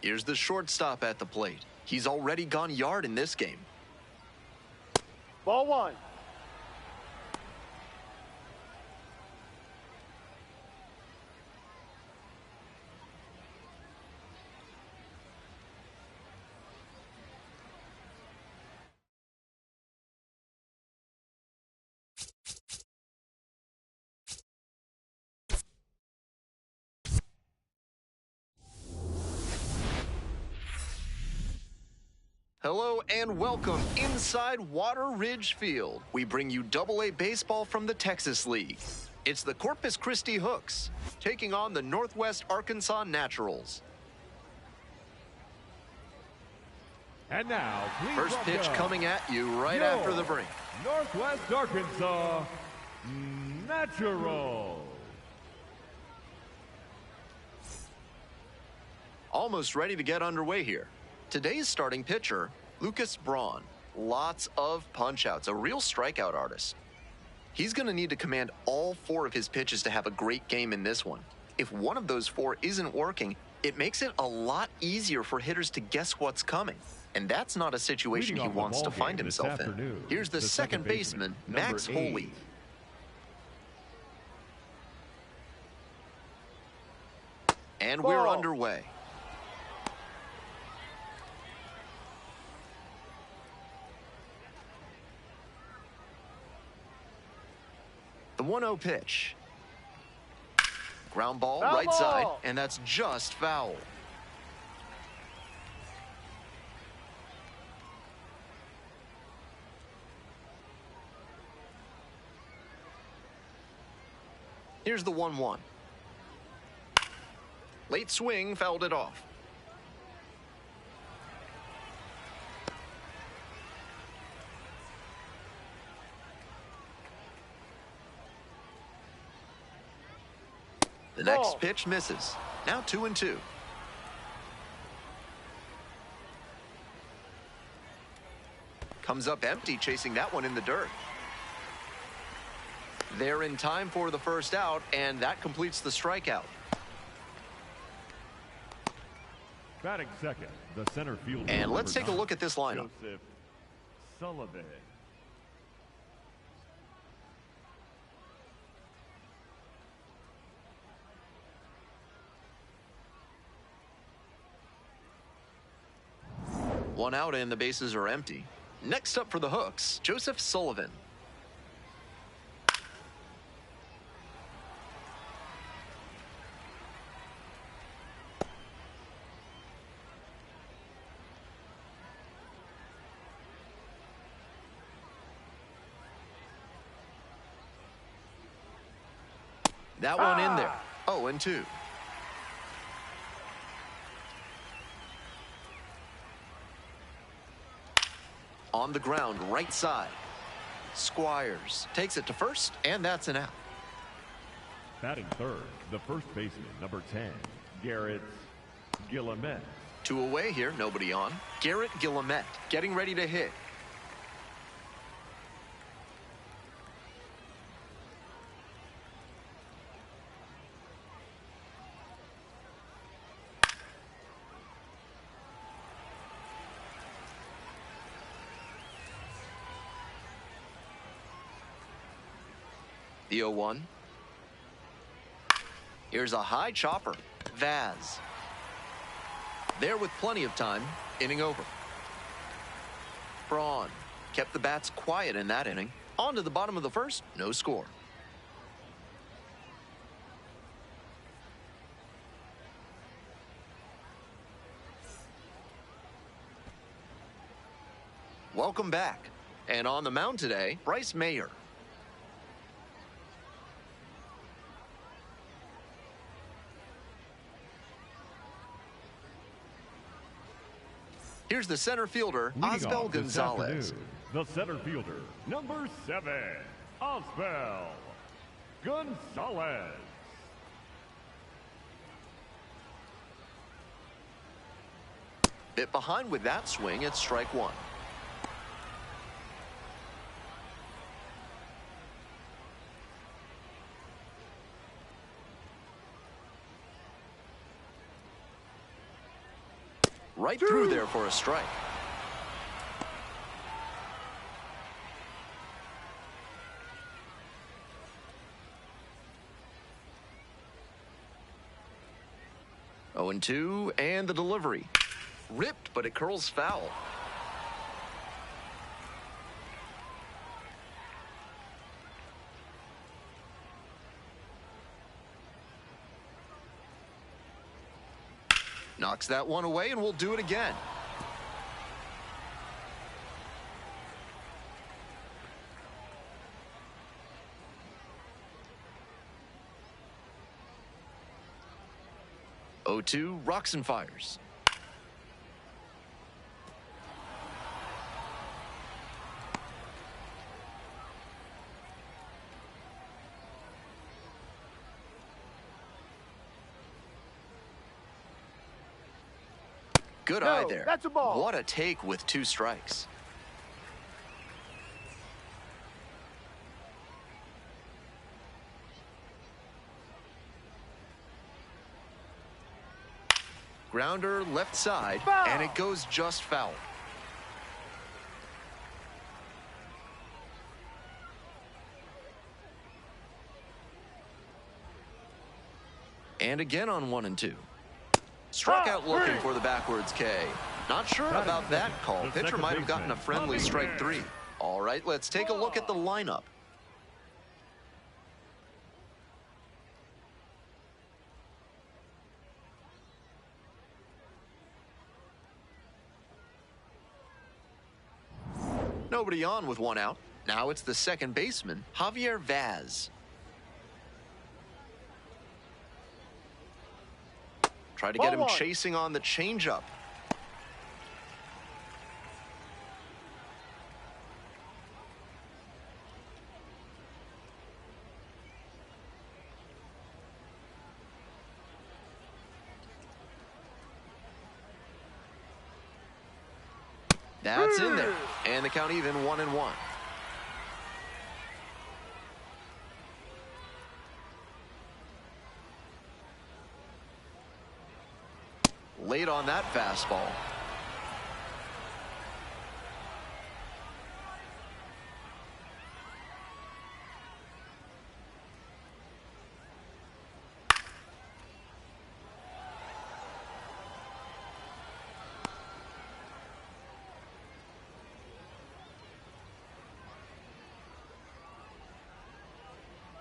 Here's the shortstop at the plate. He's already gone yard in this game. Ball 1. Hello and welcome inside Water Ridge Field. We bring you AA baseball from the Texas League. It's the Corpus Christi Hooks taking on the Northwest Arkansas Naturals. And now, please First pitch welcome coming at you right after the break. Northwest Arkansas Naturals. Almost ready to get underway here. Today's starting pitcher, Lucas Braun. Lots of punch-outs, a real strikeout artist. He's going to need to command all 4 of his pitches to have a great game in this one. If one of those 4 isn't working, it makes it a lot easier for hitters to guess what's coming. And that's not a situation he wants to find himself in. Here's the second baseman, Max Holy. And we're underway. The 1-0 pitch. Ground ball, right side, and that's just foul. Here's the 1-1. Late swing, fouled it off. The next pitch misses. Now 2-2. Comes up empty, chasing that one in the dirt. They're in time for the first out, and that completes the strikeout. Batting second, the center fielder. And let's take a look at this lineup. Joseph Sullivan. One out and the bases are empty. Next up for the Hooks, Joseph Sullivan. That one in there. 0-2. On the ground, right side. Squires takes it to first, and that's an out. Batting third, the first baseman, number 10, Garrett Guillemette. 2 away here, nobody on. Garrett Guillemette getting ready to hit. The 0-1. Here's a high chopper. Vaz. There with plenty of time. Inning over. Braun kept the bats quiet in that inning. On to the bottom of the first. No score. Welcome back. And on the mound today, Bryce Mayer. Here's the center fielder, Osbel Gonzalez. The center fielder, number 7, Osbel Gonzalez. Bit behind with that swing, it's strike 1. Right through there for a strike. Oh, 0-2, and the delivery. Ripped, but it curls foul. Knocks that one away, and we'll do it again. 0-2, rocks and fires. Good eye there. That's a ball. What a take with 2 strikes. Grounder left side, Foul. and it goes just foul. And again on 1 and 2. Struck out looking for the backwards K. Not sure about that call. Pitcher might have gotten a friendly strike 3. All right, let's take a look at the lineup. Nobody on with 1 out. Now it's the second baseman, Javier Vaz. Try to get him chasing on the changeup. That's in there. And the count even 1-1. Late on that fastball.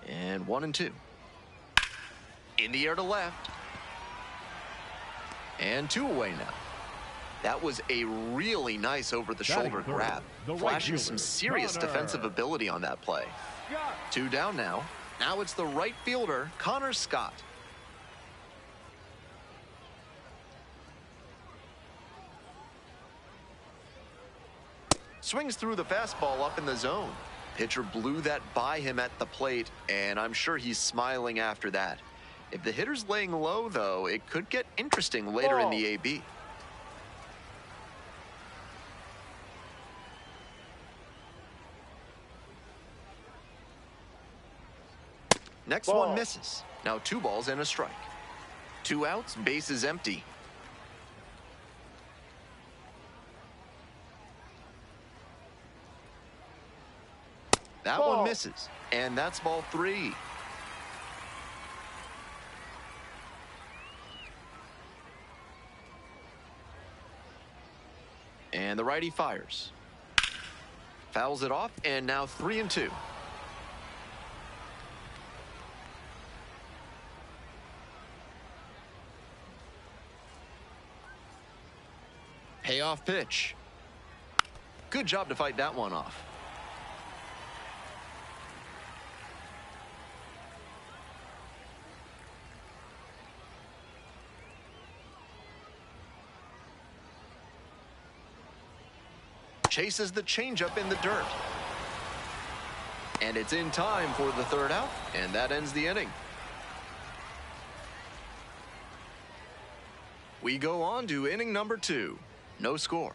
And 1-2. In the air to left. And 2 away now. That was a really nice over-the-shoulder grab, flashing some serious defensive ability on that play. 2 down now. Now it's the right fielder, Connor Scott. Swings through the fastball up in the zone. Pitcher blew that by him at the plate, and I'm sure he's smiling after that. If the hitter's laying low, though, it could get interesting later in the AB. Next one misses. Now 2 balls and a strike. 2 outs, bases empty. That one misses, and that's ball 3. And the righty fires. Fouls it off, and now 3-2. Payoff pitch. Good job to fight that one off. Chases the changeup in the dirt. And it's in time for the 3rd out, and that ends the inning. We go on to inning number 2. No score.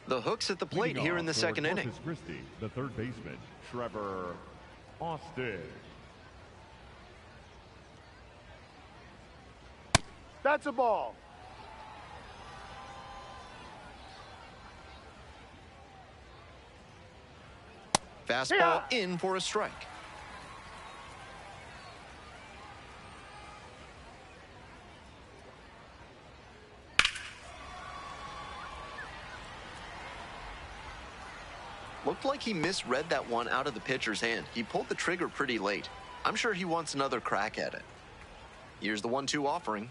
The Hooks at the plate here in the 2nd inning. Christie, the 3rd baseman, Trevor Austin. That's a ball. Fastball in for a strike. Looked like he misread that one out of the pitcher's hand. He pulled the trigger pretty late. I'm sure he wants another crack at it. Here's the 1-2 offering.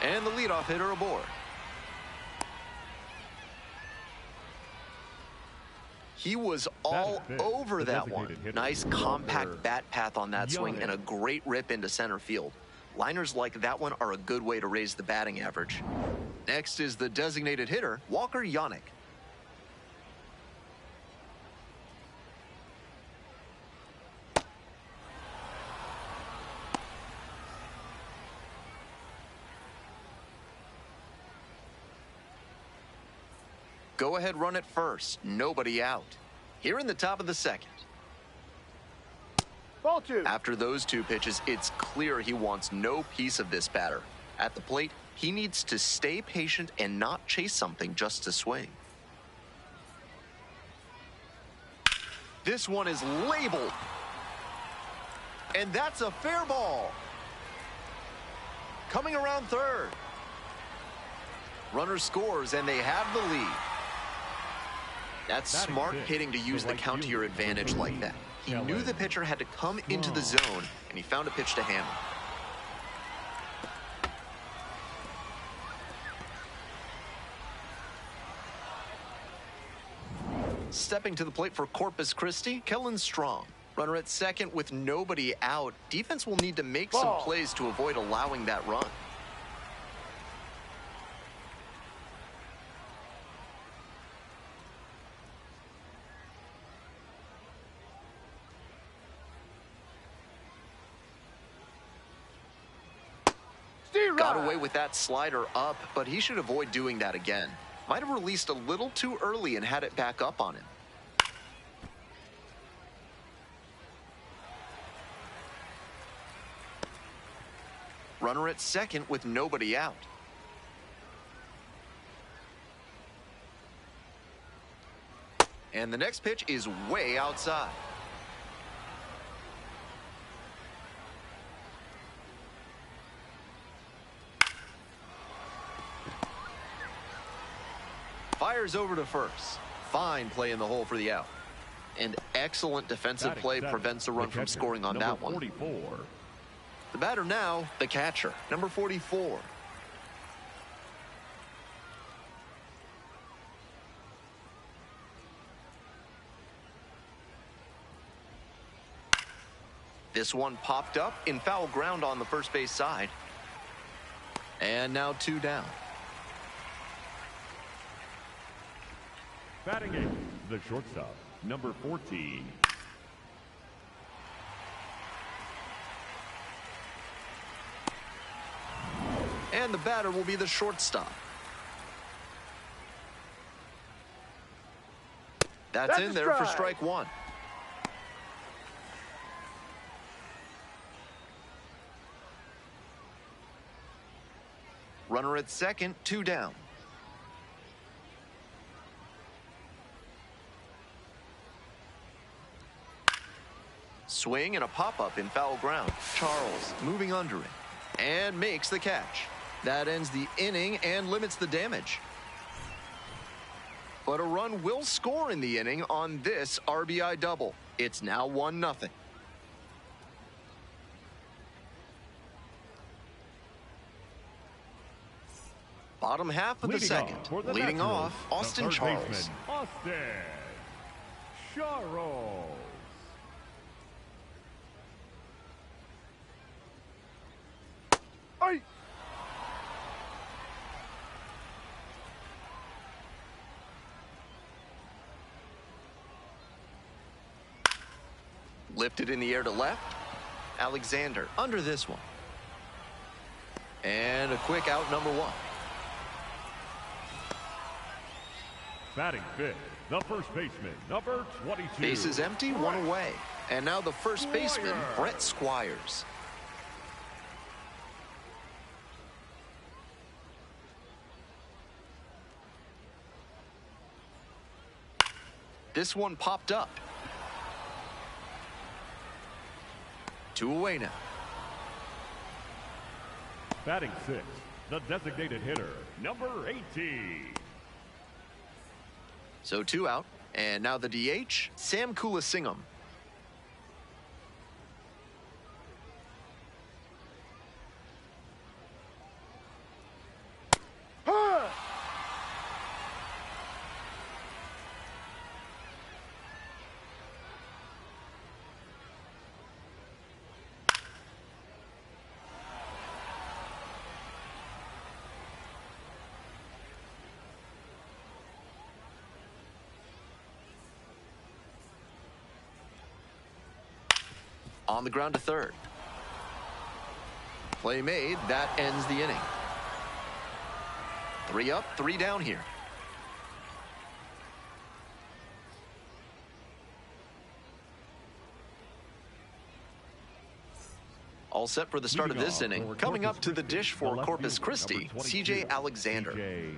And the leadoff hitter aboard. He was all over that one. Nice compact bat path on that swing and a great rip into center field. Liners like that one are a good way to raise the batting average. Next is the designated hitter, Walker Yannick. Go ahead, run it first. Nobody out. Here in the top of the second. Ball two. After those two pitches, it's clear he wants no piece of this batter. At the plate, he needs to stay patient and not chase something just to swing. This one is labeled. And that's a fair ball. Coming around third. Runner scores, and they have the lead. That's smart hitting to use the count to your advantage like that. He knew the pitcher had to come into the zone, and he found a pitch to handle. Stepping to the plate for Corpus Christi, Kellen Strong. Runner at second with nobody out. Defense will need to make some plays to avoid allowing that run. Got away with that slider up, but he should avoid doing that again. Might have released a little too early and had it back up on him. Runner at second with nobody out. And the next pitch is way outside. Fires over to first. Fine play in the hole for the out. And excellent defensive play prevents a run from scoring on that one. 44. The batter now, the catcher, number 44. This one popped up in foul ground on the first base side. And now 2 down. Batting eighth, the shortstop, number 14. And the batter will be the shortstop. That's in there for strike one. Runner at second, 2 down. Swing and a pop-up in foul ground. Charles moving under it and makes the catch. That ends the inning and limits the damage. But a run will score in the inning on this RBI double. It's now 1-0. Bottom half of the second. Leading off, Austin Charles. Austin Charles. Hey. Lifted in the air to left. Alexander under this one. And a quick out, number 1. Batting fifth, the first baseman, number 22. Bases empty, 1 away. And now the first baseman, Brett Squires. This one popped up. 2 away now. Batting sixth, the designated hitter, number 18. So 2 out. And now the DH, Sam Kulasingam. On the ground to third. Play made. That ends the inning. 3 up, 3 down here. All set for the start of this inning. Coming up to the dish for Corpus Christi, C.J. Alexander. C.J.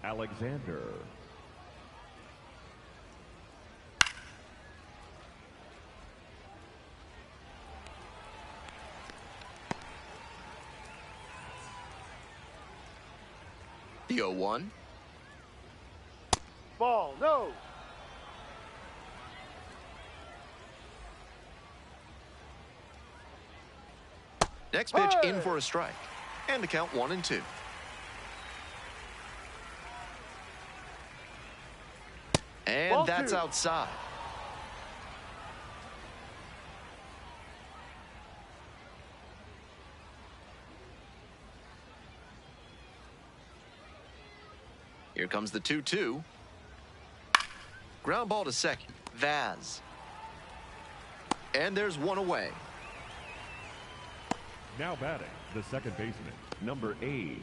Alexander. The 0-1. Ball, no. Next pitch in for a strike. And the count 1-2. And Ball that's 2. outside. Here comes the 2-2. Ground ball to second. Vaz. And there's one away. Now batting, the second baseman, number 8.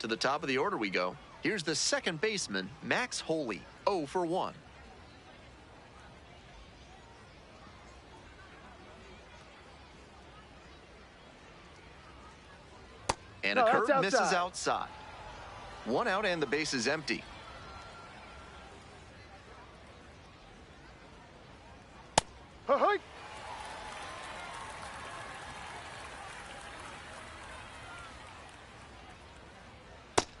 To the top of the order we go. Here's the second baseman, Max Holy, 0 for 1. And a curve misses outside. 1 out and the base is empty. Hey.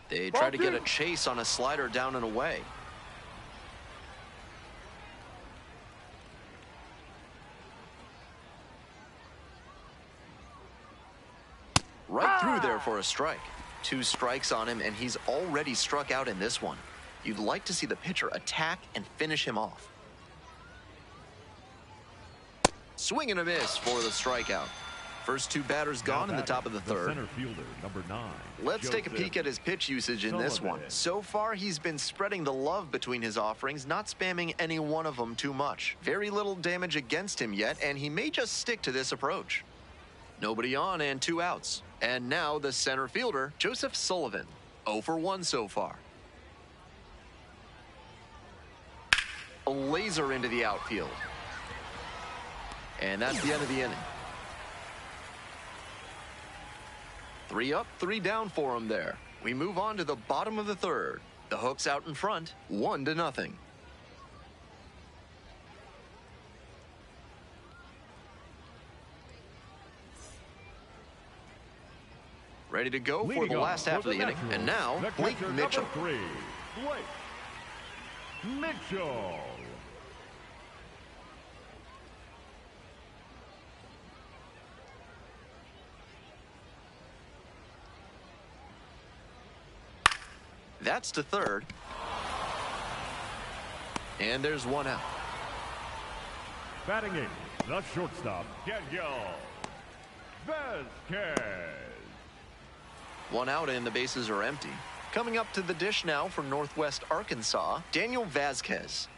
They try to get a chase on a slider down and away. Right through there for a strike. 2 strikes on him, and he's already struck out in this one. You'd like to see the pitcher attack and finish him off. Swing and a miss for the strikeout. First 2 batters gone in the top of the third. Center fielder, number 9. Let's take a peek at his pitch usage in this one. So far, he's been spreading the love between his offerings, not spamming any one of them too much. Very little damage against him yet, and he may just stick to this approach. Nobody on and 2 outs. And now the center fielder, Joseph Sullivan, 0 for 1 so far. A laser into the outfield. And that's the end of the inning. 3 up, 3 down for him there. We move on to the bottom of the third. The Hook's out in front, 1-0. Ready to go for the last half of the inning. And now, Blake Mitchell. Number 3, Blake Mitchell. That's to third. And there's 1 out. Batting in, the shortstop, Daniel Vasquez. 1 out and the bases are empty. Coming up to the dish now from Northwest Arkansas, Daniel Vasquez.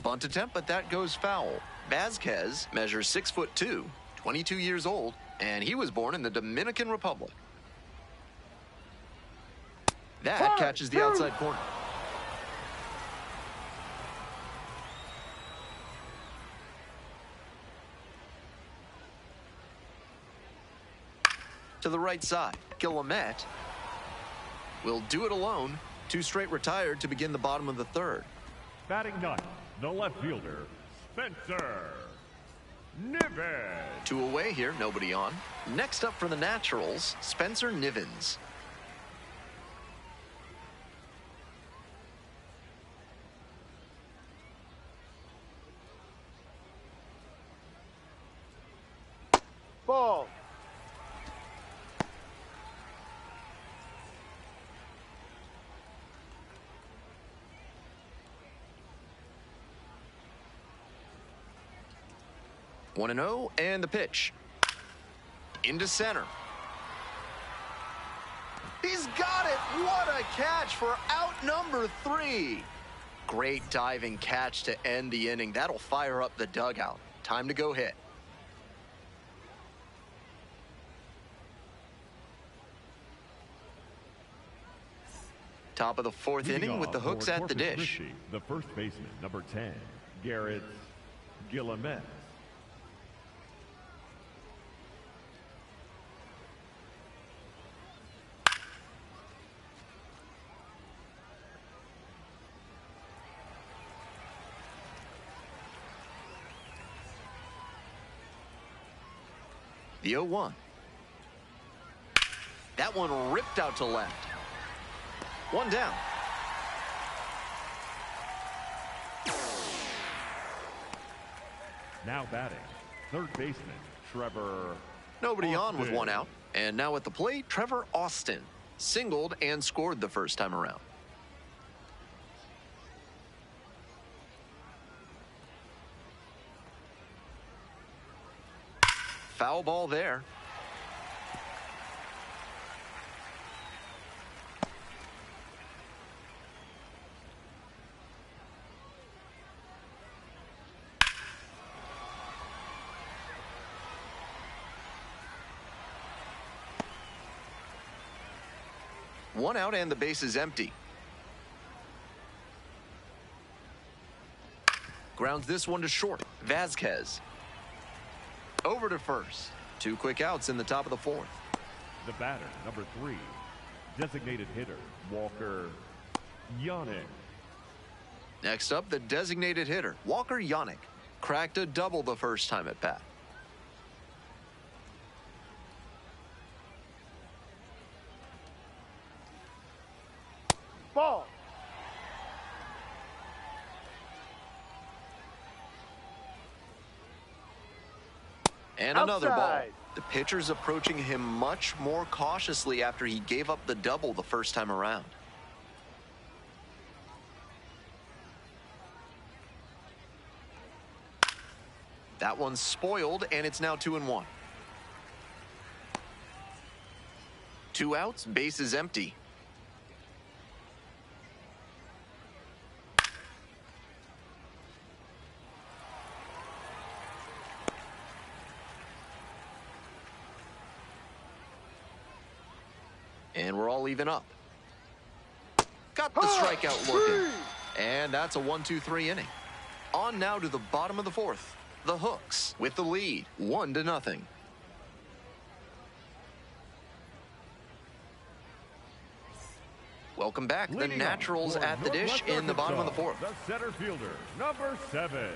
Bunt attempt, but that goes foul. Vasquez measures 6'2", 22 years old, and he was born in the Dominican Republic. That catches the outside corner. To the right side, Guillemette will do it alone. 2 straight retired to begin the bottom of the third. Batting 9, the left fielder, Spencer Nivens. 2 away here, nobody on. Next up for the Naturals, Spencer Nivens. Ball. 1-0, and the pitch. Into center. He's got it. What a catch for out number 3. Great diving catch to end the inning. That'll fire up the dugout. Time to go hit. Top of the 4th inning with the hooks at the dish. The first baseman, number 10, Garrett Guillemette. The 0-1. That one ripped out to left. 1 down. Now batting, third baseman, Trevor. Nobody on with 1 out. And now at the plate, Trevor Austin. Singled and scored the first time around. Foul ball there. One out and the base is empty. Grounds this one to short. Vasquez. Over to first. 2 quick outs in the top of the 4th. The batter, number 3, designated hitter, Walker Yannick. Next up, the designated hitter, Walker Yannick. Cracked a double the first time at bat. Ball. And another ball. Outside. The pitcher's approaching him much more cautiously after he gave up the double the first time around. That one's spoiled, and it's now 2-1. 2 outs, base is empty. And we're all even up. Got the strikeout working. And that's a 1-2-3 inning. On now to the bottom of the 4th. The Hooks with the lead, 1-0. Welcome back. The Naturals at the dish in the bottom of the 4th. The center fielder, number 7.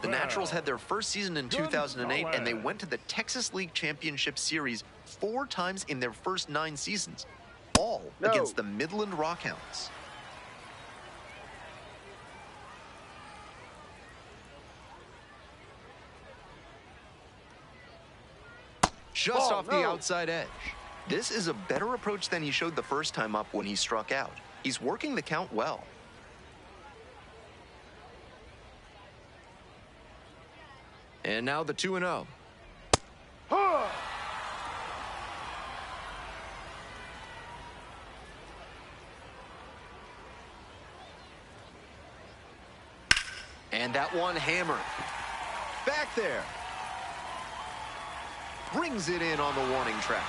The Naturals had their first season in 2008, and they went to the Texas League Championship Series 4 times in their first 9 seasons, all against the Midland Rockhounds. Just off the outside edge. This is a better approach than he showed the first time up when he struck out. He's working the count well. And now the 2-0. And that one hammered. Back there. Brings it in on the warning track.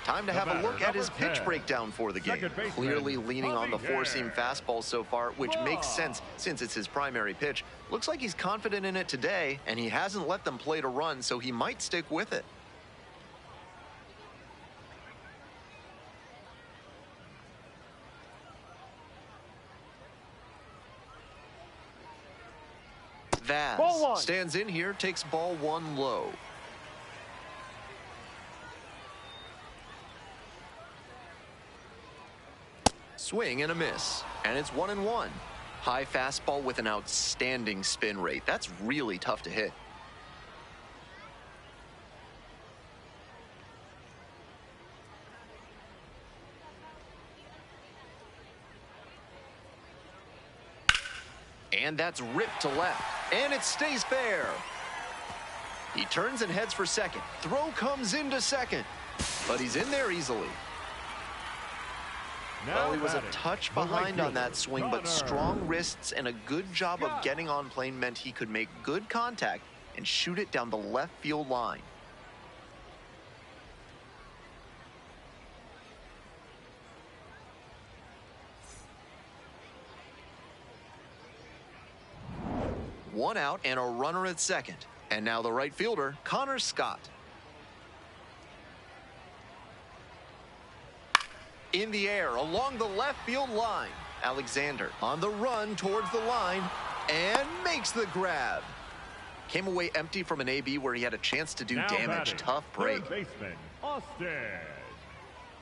Time to have a look at his pitch breakdown for the game. Clearly leaning on the 4-seam fastball so far, which makes sense since it's his primary pitch. Looks like he's confident in it today, and he hasn't let them play to run, so he might stick with it. Vaz stands in here, takes ball 1 low. Swing and a miss, and it's 1-1. High fastball with an outstanding spin rate. That's really tough to hit. And that's ripped to left, and it stays fair. He turns and heads for second. Throw comes into second, but he's in there easily. Well, he was a touch behind on that swing, but strong wrists and a good job of getting on plane meant he could make good contact and shoot it down the left field line. One out and a runner at second. And now the right fielder, Connor Scott. In the air along the left field line. Alexander on the run towards the line and makes the grab. Came away empty from an AB where he had a chance to do damage. Tough break. Baseman, Austin.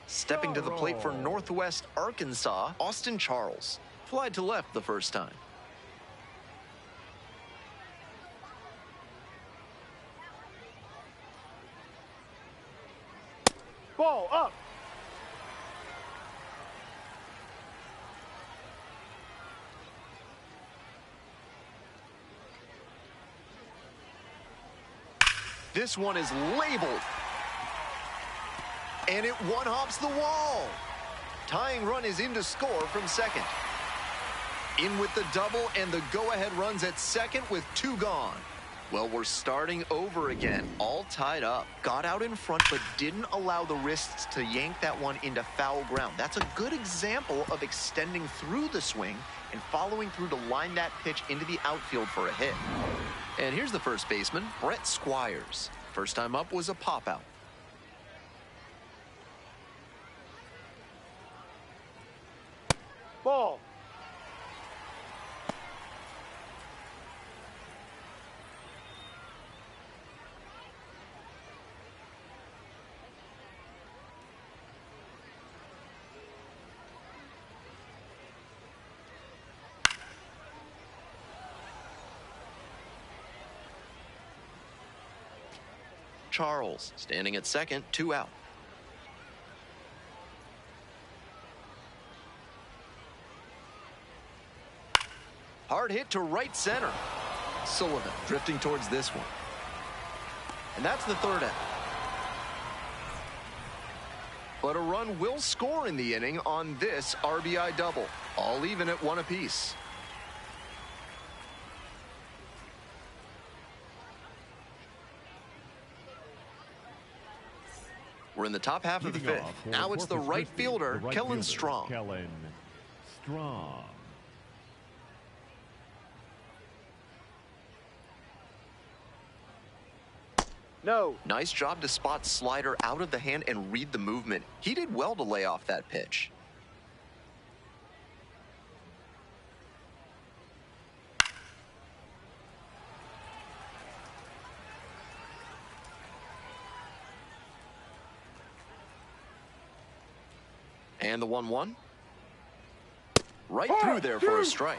Stepping to the plate for Northwest Arkansas, Austin Charles. Flied to left the first time. Ball up. This one is labeled. And it one-hops the wall. Tying run is in to score from second. In with the double, and the go-ahead runs at second with 2 gone. Well, we're starting over again, all tied up. Got out in front, but didn't allow the wrists to yank that one into foul ground. That's a good example of extending through the swing and following through to line that pitch into the outfield for a hit. And here's the first baseman, Brett Squires. First time up was a pop-out. Ball. Charles standing at second, 2 out. Hard hit to right center. Sullivan drifting towards this one. And that's the 3rd out. But a run will score in the inning on this RBI double. All even at 1 apiece. We're in the top half of the 5th. Now it's the right fielder, Kellen Strong. Kellen Strong. No. Nice job to spot slider out of the hand and read the movement. He did well to lay off that pitch. And the 1-1. Right through there for a strike.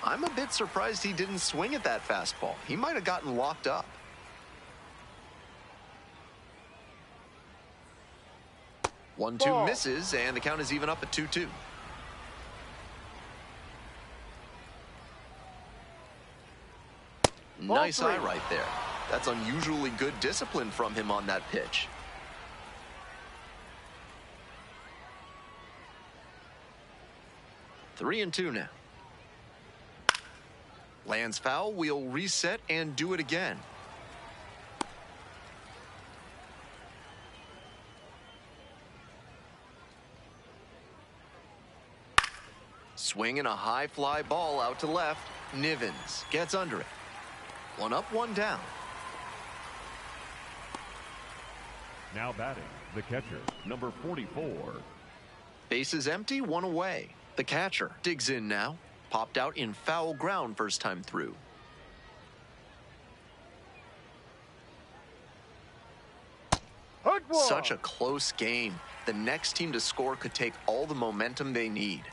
I'm a bit surprised he didn't swing at that fastball. He might have gotten locked up. One-two misses, and the count is even up at 2-2. Nice eye right there. That's unusually good discipline from him on that pitch. 3-2 now. Lands foul, we'll reset and do it again. Swinging a high fly ball out to left. Nivens gets under it. 1 up, 1 down. Now batting, the catcher, number 44. Bases empty, 1 away. The catcher digs in now. Popped out in foul ground first time through. Such a close game. The next team to score could take all the momentum they need.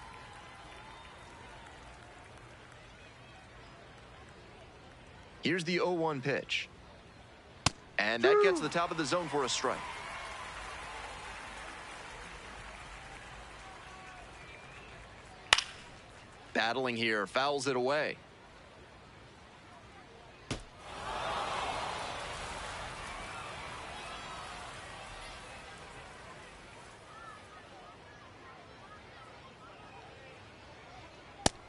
Here's the 0-1 pitch. And that gets the top of the zone for a strike. Battling here, fouls it away.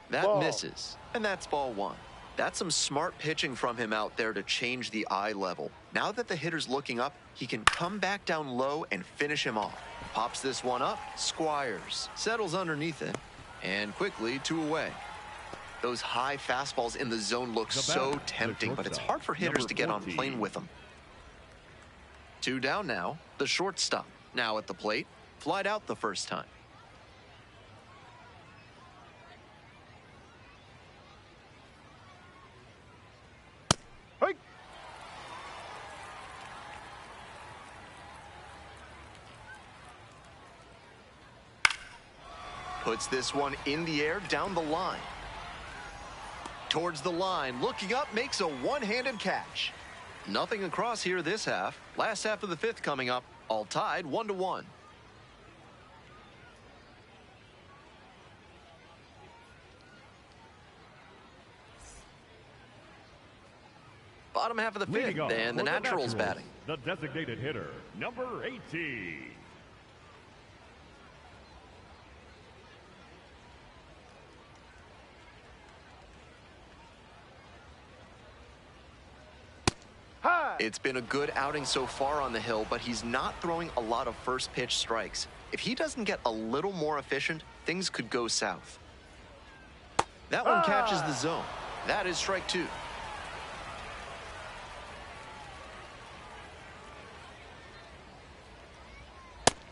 That Ball. misses, and that's ball one. That's some smart pitching from him out there to change the eye level. Now that the hitter's looking up, he can come back down low and finish him off. Pops this one up, squires, settles underneath it, and quickly 2 away. Those high fastballs in the zone look so tempting, but it's hard for hitters to get on plane with them. 2 down now, the shortstop. Now at the plate, flied out the first time. Hey. Puts this one in the air down the line. Towards the line, looking up, makes a one-handed catch. Nothing across here this half. Last half of the 5th coming up. All tied 1-1. Bottom half of the 5th, and the Naturals batting. The designated hitter, number 18. High. It's been a good outing so far on the hill, but he's not throwing a lot of first pitch strikes. If he doesn't get a little more efficient, things could go south. That one catches the zone. That is strike 2.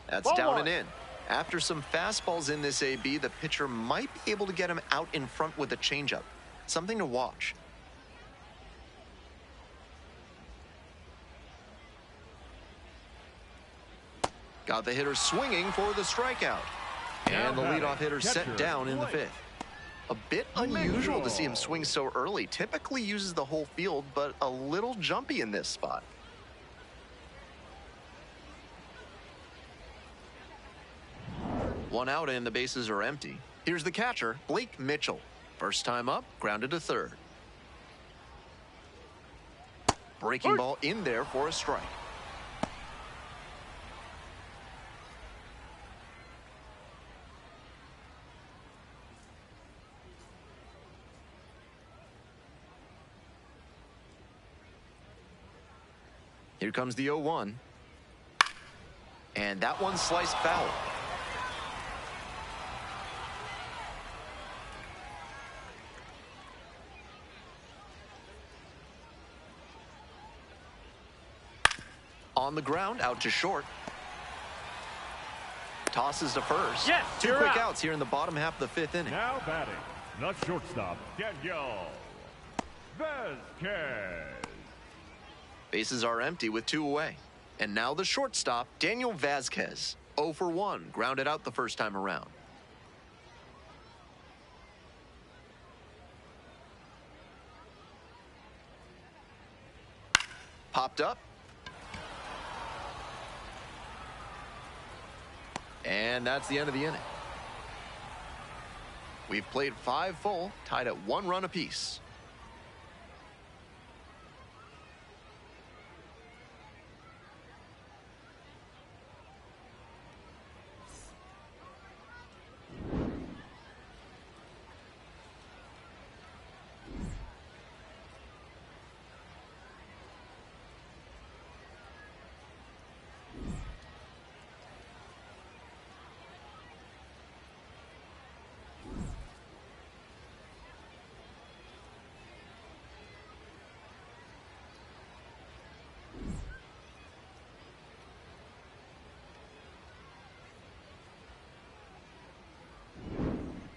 That's Ball down one. and in. After some fastballs in this AB, the pitcher might be able to get him out in front with a changeup. Something to watch. Got the hitter swinging for the strikeout. And the leadoff hitter set down in the 5th. A bit unusual to see him swing so early. Typically uses the whole field, but a little jumpy in this spot. One out and the bases are empty. Here's the catcher, Blake Mitchell. First time up, grounded to third. Breaking ball in there for a strike. Here comes the 0-1. And that one sliced foul. On the ground, out to short. Tosses to first. Yes, 2 you're quick out. outs here in the bottom half of the 5th inning. Now batting, the shortstop, Daniel Vasquez. Bases are empty with 2 away. And now the shortstop, Daniel Vasquez. 0 for 1, grounded out the first time around. Popped up. And that's the end of the inning. We've played 5 full, tied at 1 run apiece.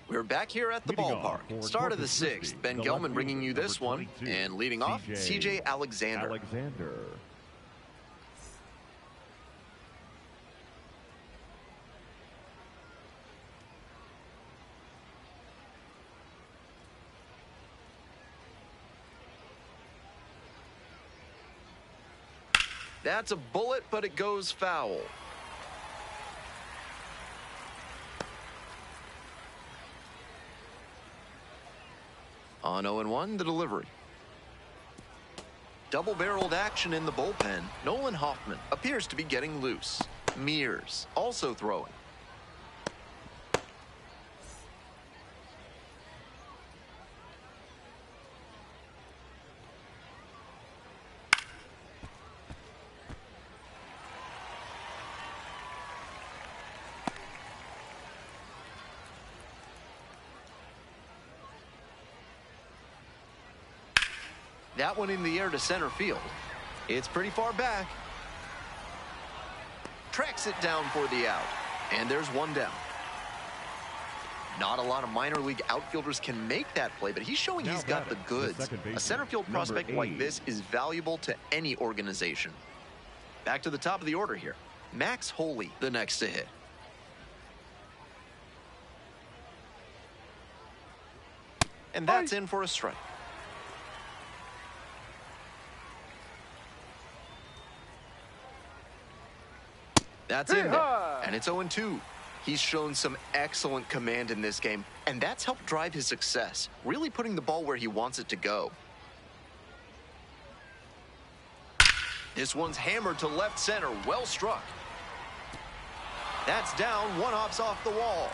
We're back here at the ballpark. Start of the 6th. Ben Gelman bringing you this one. And leading off, CJ Alexander. That's a bullet, but it goes foul. On 0-1, the delivery. Double-barreled action in the bullpen. Nolan Hoffman appears to be getting loose. Mears also throwing. That one in the air to center field. It's pretty far back. Tracks it down for the out. And there's one down. Not a lot of minor league outfielders can make that play, but he's showing he's got the goods. A center field prospect like this is valuable to any organization. Back to the top of the order here. Max Holley, the next to hit. And that's in for a strike. That's in there. And it's 0-2. He's shown some excellent command in this game, and that's helped drive his success, really putting the ball where he wants it to go. This one's hammered to left center. Well struck. That's down. One hops off the wall.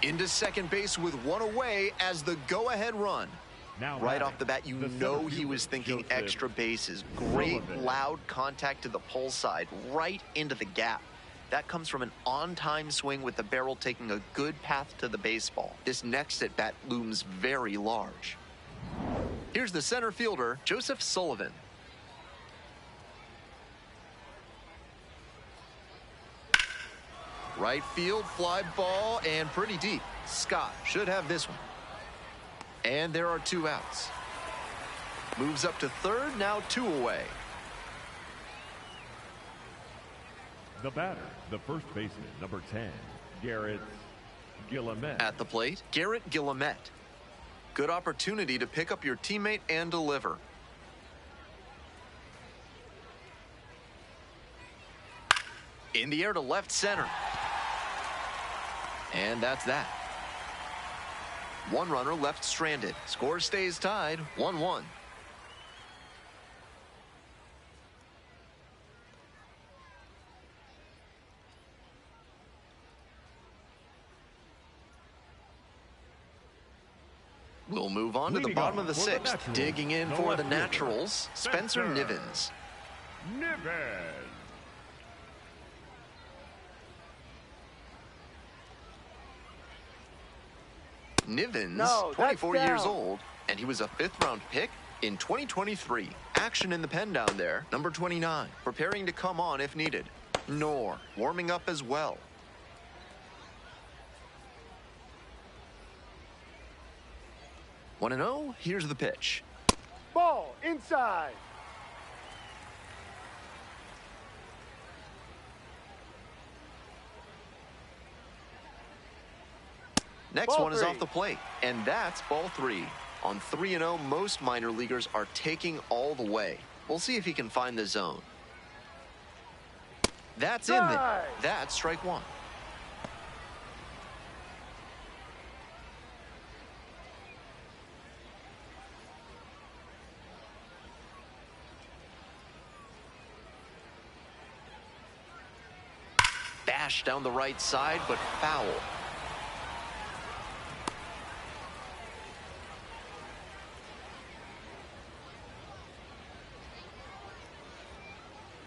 Into second base with one away as the go-ahead run. Now right off the bat, you know he was thinking extra bases. Great loud contact to the pull side, right into the gap. That comes from an on-time swing with the barrel taking a good path to the baseball. This next at-bat looms very large. Here's the center fielder, Joseph Sullivan. Right field, fly ball, and pretty deep. Scott should have this one. And there are two outs. Moves up to third, now two away. The batter, the first baseman, number 10, Garrett Guillemette. At the plate, Garrett Guillemette. Good opportunity to pick up your teammate and deliver. In the air to left center. And that's that. One runner left stranded. Score stays tied, 1-1. We'll move on to the bottom of the sixth. Digging in for the Naturals, Spencer Nivens. Nivens, 24 years old, and he was a fifth-round pick in 2023. Action in the pen down there, number 29, preparing to come on if needed. Knorr, warming up as well. 1-0, here's the pitch. Ball inside. Next one is off the plate, and that's ball three. On 3-0, most minor leaguers are taking all the way. We'll see if he can find the zone. That's in there. That's strike one. Bash down the right side, but foul.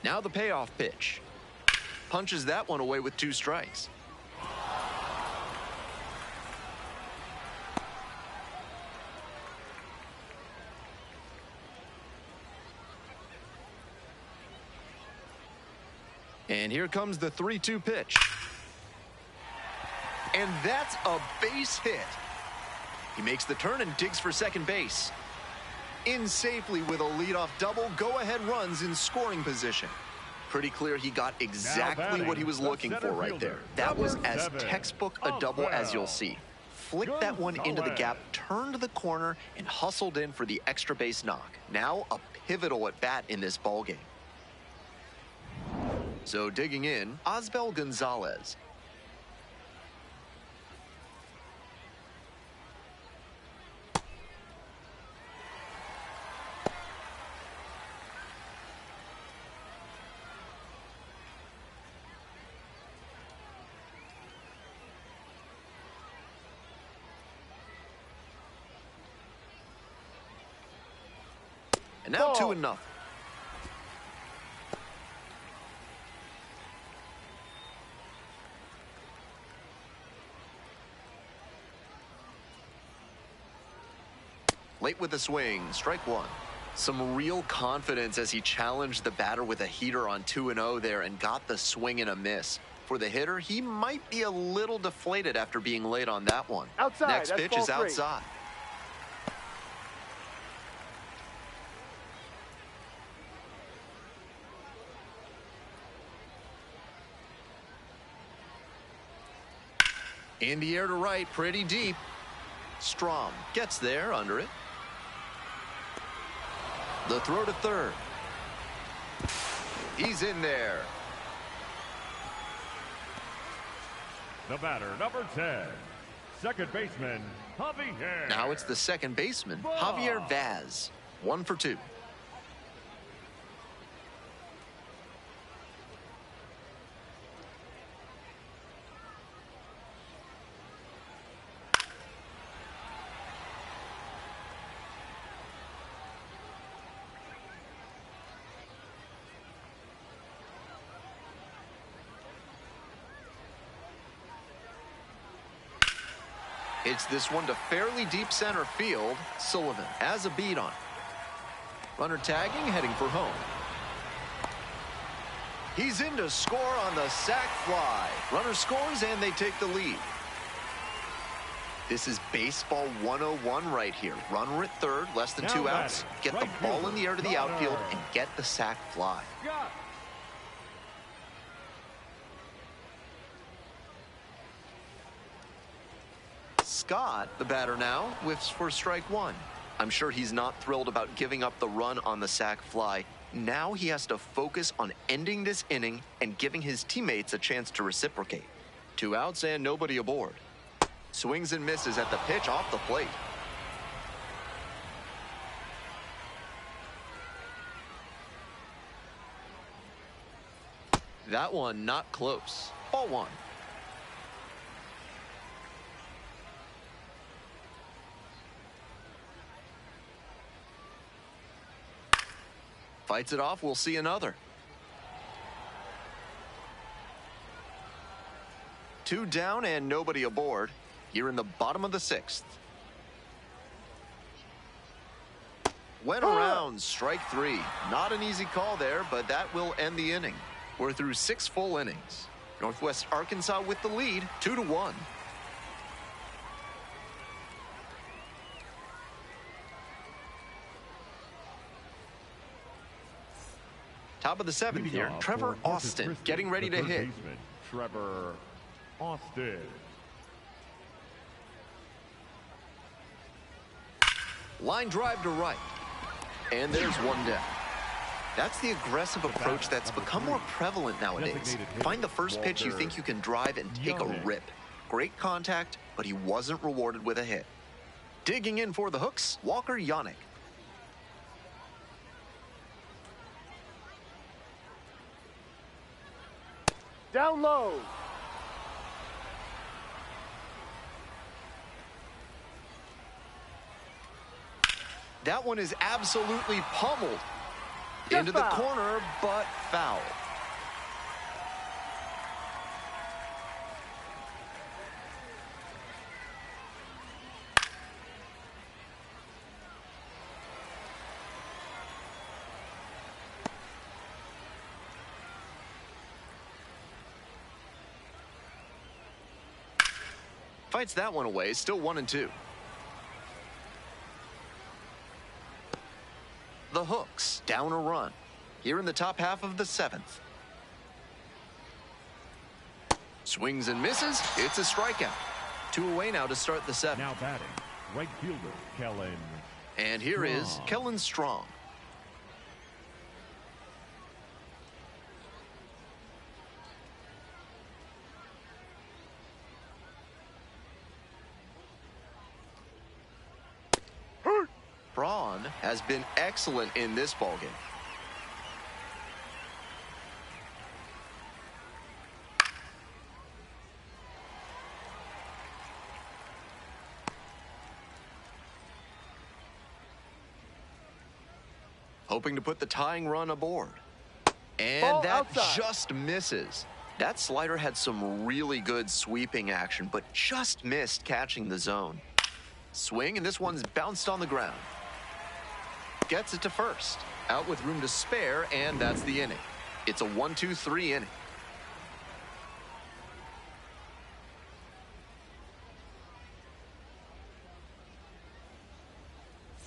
Now the payoff pitch. Punches that one away with two strikes. And here comes the 3-2 pitch. And that's a base hit. He makes the turn and digs for second base. In safely with a leadoff double, go-ahead runs in scoring position. Pretty clear he got exactly what he was looking for right there. That was as textbook a double as you'll see. Flicked that one into the gap, turned the corner, and hustled in for the extra base knock. Now a pivotal at bat in this ballgame. So digging in, Osbel Gonzalez. And now 2-0. Late with the swing, strike one. Some real confidence as he challenged the batter with a heater on 2-0 there and got the swing and a miss. For the hitter, he might be a little deflated after being late on that one. Outside, Next pitch is outside. In the air to right, pretty deep. Strom gets there under it. The throw to third. He's in there. The batter, number 10, second baseman, Javier. Now it's the second baseman, Javier Vaz. 1 for 2. Hits this one to fairly deep center field. Sullivan has a beat on it. Runner tagging, heading for home. He's in to score on the sac fly. Runner scores and they take the lead. This is baseball 101 right here. Runner at third, less than 2 outs. Get the ball in the air to the outfield and get the sac fly. Scott, the batter now, whiffs for strike one. I'm sure he's not thrilled about giving up the run on the sac fly. Now he has to focus on ending this inning and giving his teammates a chance to reciprocate. 2 outs and nobody aboard. Swings and misses at the pitch off the plate. That one not close. Ball one. Fights it off, we'll see another. 2 down and nobody aboard. Here in the bottom of the 6th. Went around, strike 3. Not an easy call there, but that will end the inning. We're through 6 full innings. Northwest Arkansas with the lead, 2-1. Top of the 7th here, Trevor Austin getting ready to hit. Trevor Austin. Line drive to right. And there's one down. That's the aggressive approach that's become more prevalent nowadays. Find the first pitch you think you can drive and take a rip. Great contact, but he wasn't rewarded with a hit. Digging in for the hooks, Walker Yannick. Down low. That one is absolutely pummeled. Into the corner, but foul. Fights that one away, still 1-2. The hooks, down a run. Here in the top half of the 7th. Swings and misses, it's a strikeout. 2 away now to start the 7th. Now batting, right fielder, Kellen. And here is Kellen Strong. Braun has been excellent in this ballgame. Hoping to put the tying run aboard. And Ball that outside. just misses. That slider had some really good sweeping action, but just missed catching the zone. Swing, and this one's bounced on the ground. Gets it to first. Out with room to spare, and that's the inning. It's a 1-2-3 inning.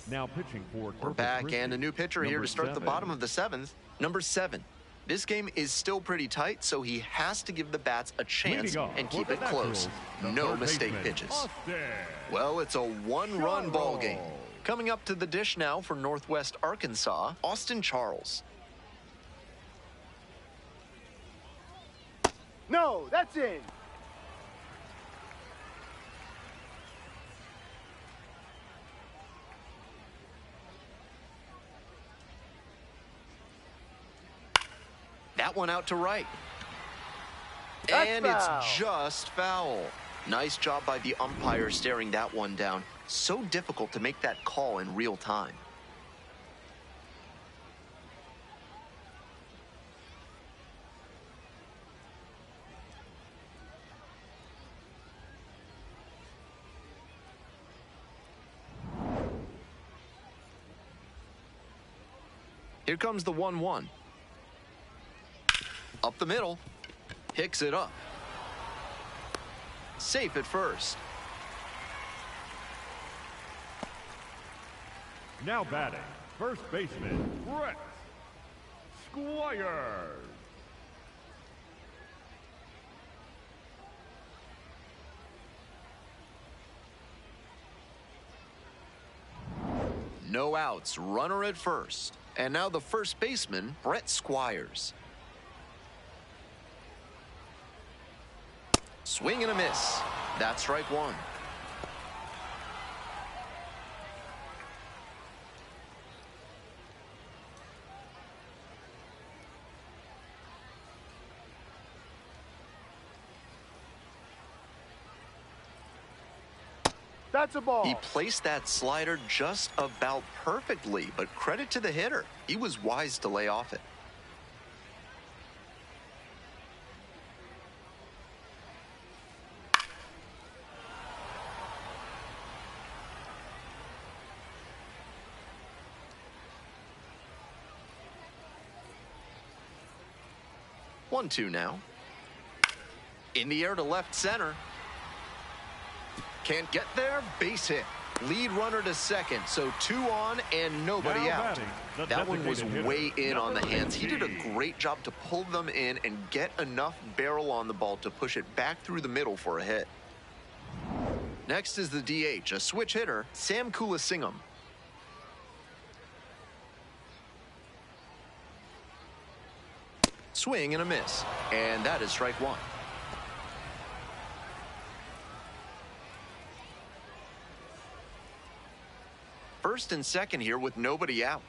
Now pitching for We're back, and a new pitcher here to start the bottom of the 7th. Number 7. This game is still pretty tight, so he has to give the bats a chance and keep it close. No mistake pitches. Well, it's a one-run ball game. Coming up to the dish now for Northwest Arkansas, Austin Charles. No, that's in. That one out to right. That's and foul. It's just foul. Nice job by the umpire staring that one down. So difficult to make that call in real time. Here comes the 1-1. Up the middle. Picks it up. Safe at first. Now batting, first baseman, Brett Squires. No outs, runner at first. And now the first baseman, Brett Squires. Swing and a miss. That's strike one. That's a ball. He placed that slider just about perfectly, but credit to the hitter. He was wise to lay off it. One-two now. In the air to left center. Can't get there. Base hit. Lead runner to second. So 2 on and nobody Now out. batting, That one was designated way hitter, in on the number hands. He did a 18. great job to pull them in and get enough barrel on the ball to push it back through the middle for a hit. Next is the DH, a switch hitter, Sam Kulasingam. Swing and a miss. And that is strike one. First and second here with nobody out.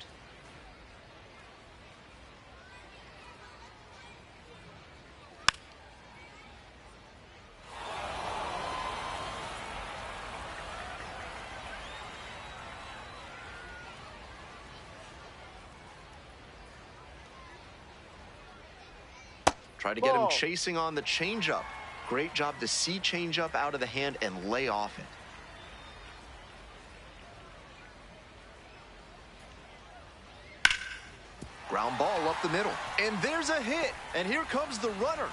Try to get him chasing on the changeup. Great job to see changeup out of the hand and lay off it. Ground ball up the middle. And there's a hit. And here comes the runner.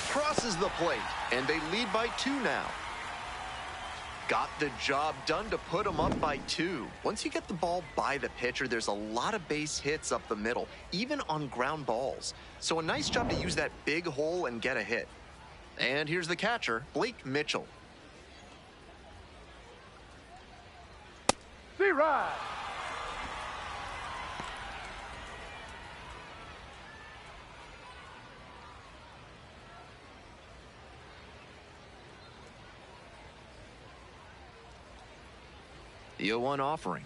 Crosses the plate. And they lead by 2 now. Got the job done to put them up by 2. Once you get the ball by the pitcher, there's a lot of base hits up the middle, even on ground balls. So a nice job to use that big hole and get a hit. And here's the catcher, Blake Mitchell. C-Ride. The 0-1 offering.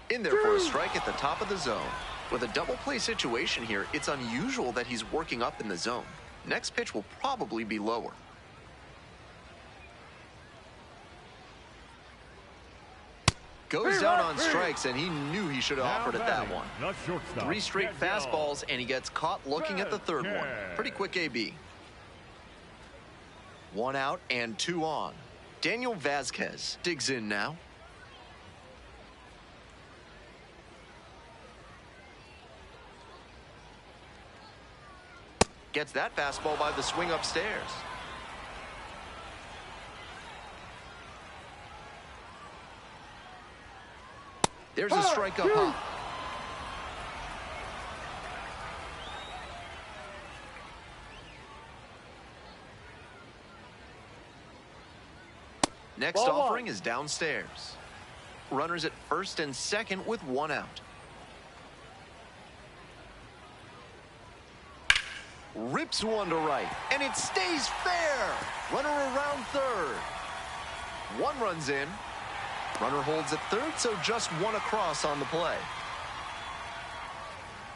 In there for a strike at the top of the zone. With a double play situation here, it's unusual that he's working up in the zone. Next pitch will probably be lower. Goes down on strikes, and he knew he should have offered it that one. 3 straight fastballs, and he gets caught looking at the third one. Pretty quick AB. 1 out and 2 on. Daniel Vasquez digs in now. Gets that fastball by the swing upstairs. There's a strike up high. Next offering is downstairs. Runners at first and second with one out. Rips one to right, and it stays fair. Runner around third. One runs in. Runner holds at third, so just one across on the play.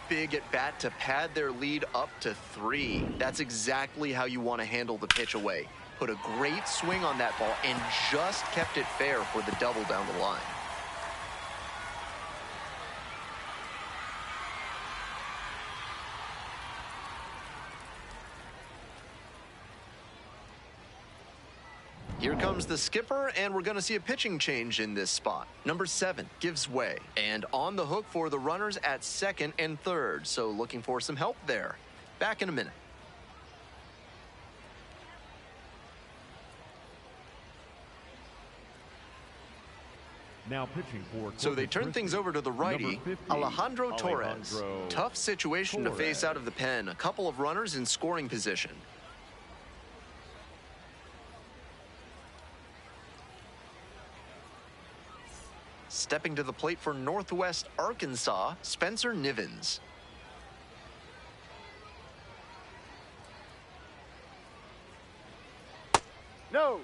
Big at bat to pad their lead up to 3. That's exactly how you want to handle the pitch away. Put a great swing on that ball and just kept it fair for the double down the line. Here comes the skipper, and we're going to see a pitching change in this spot. Number 7 gives way, and on the hook for the runners at second and third, so looking for some help there. Back in a minute. Now pitching for So they turn things over to the righty, Alejandro Torres. Tough situation to face out of the pen. A couple of runners in scoring position. Stepping to the plate for Northwest Arkansas, Spencer Nivens. No.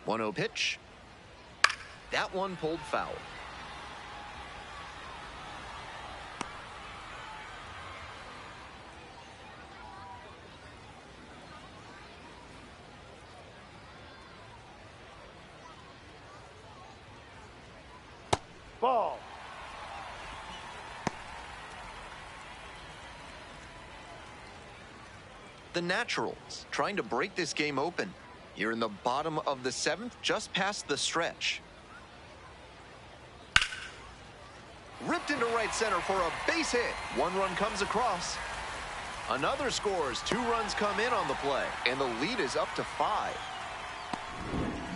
One-0 pitch. That one pulled foul. Ball. The Naturals trying to break this game open. Here in the bottom of the 7th, just past the stretch. Ripped into right center for a base hit. One run comes across. Another scores. 2 runs come in on the play, and the lead is up to 5.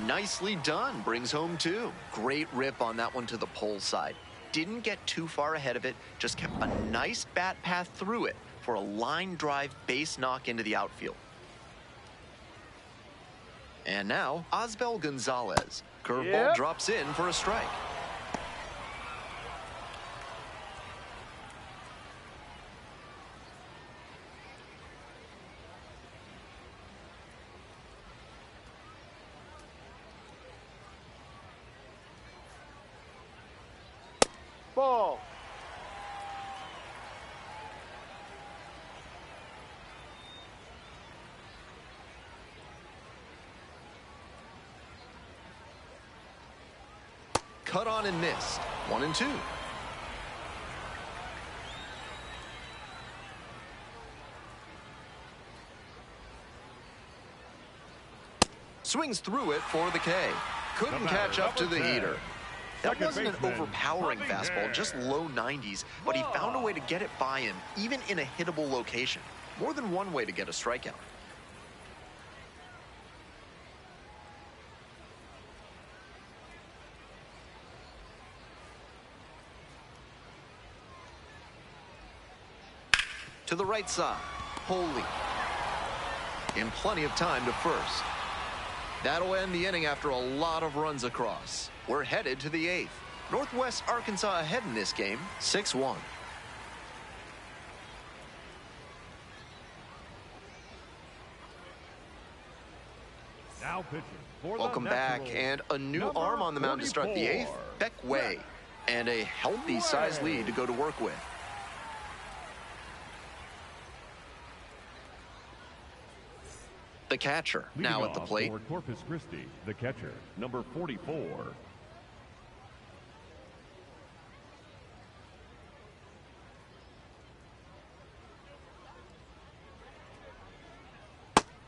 Nicely done. Brings home 2. Great rip on that one to the pole side. Didn't get too far ahead of it. Just kept a nice bat path through it for a line drive base knock into the outfield. And now, Osbel Gonzalez. Curveball drops in for a strike. Ball. Cut on and missed. 1-2. Swings through it for the K. Couldn't catch up to the heater. That wasn't an overpowering fastball, just low 90s, but he found a way to get it by him, even in a hittable location. More than one way to get a strikeout. To the right side, Holy. In plenty of time to first. That'll end the inning after a lot of runs across. We're headed to the 8th. Northwest Arkansas ahead in this game, 6-1. Now pitching for Welcome back, and a new arm on the mound to start the 8th, Beck Way. And a healthy size lead to go to work with. The catcher now at the plate. For Corpus Christi, the catcher, number 44.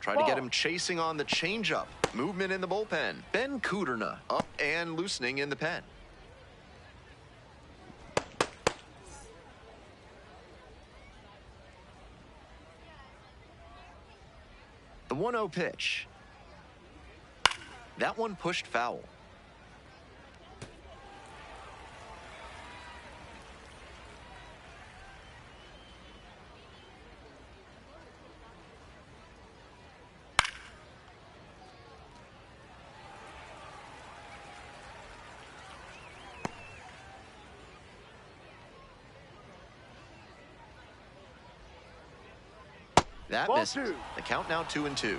Try to get him chasing on the changeup. Movement in the bullpen. Ben Kudrna up and loosening in the pen. The 1-0 pitch. That one pushed foul. That misses. The count now 2-2.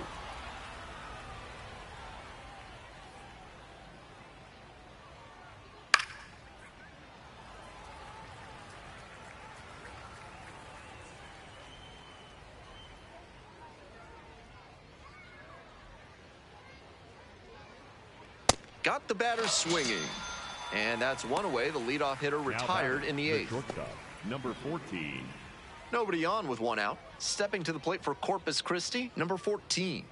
Got the batter swinging. And that's one away. The leadoff hitter retired in the 8th. Shortstop, number 14. Nobody on with 1 out. Stepping to the plate for Corpus Christi, number 14.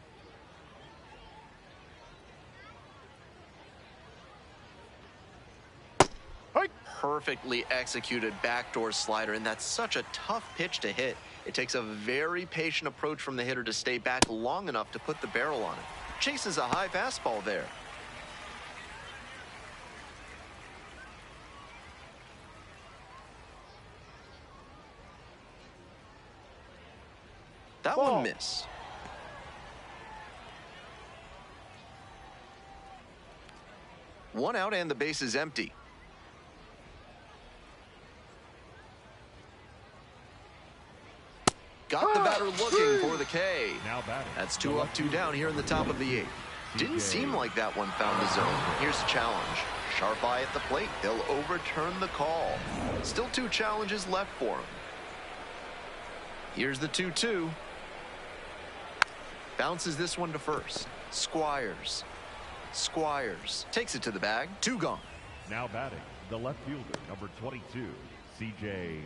Perfectly executed backdoor slider, and that's such a tough pitch to hit. It takes a very patient approach from the hitter to stay back long enough to put the barrel on it. Chases a high fastball there. That one missed. One out and the base is empty. Got the batter looking for the K. Now batting. That's 2 up, 2 down here in the top of the 8th. Didn't seem like that one found a zone. Here's the challenge. Sharp eye at the plate. He'll overturn the call. Still 2 challenges left for him. Here's the 2-2. Bounces this one to first. Squires takes it to the bag. 2 gone. Now batting, the left fielder, number 22, C.J.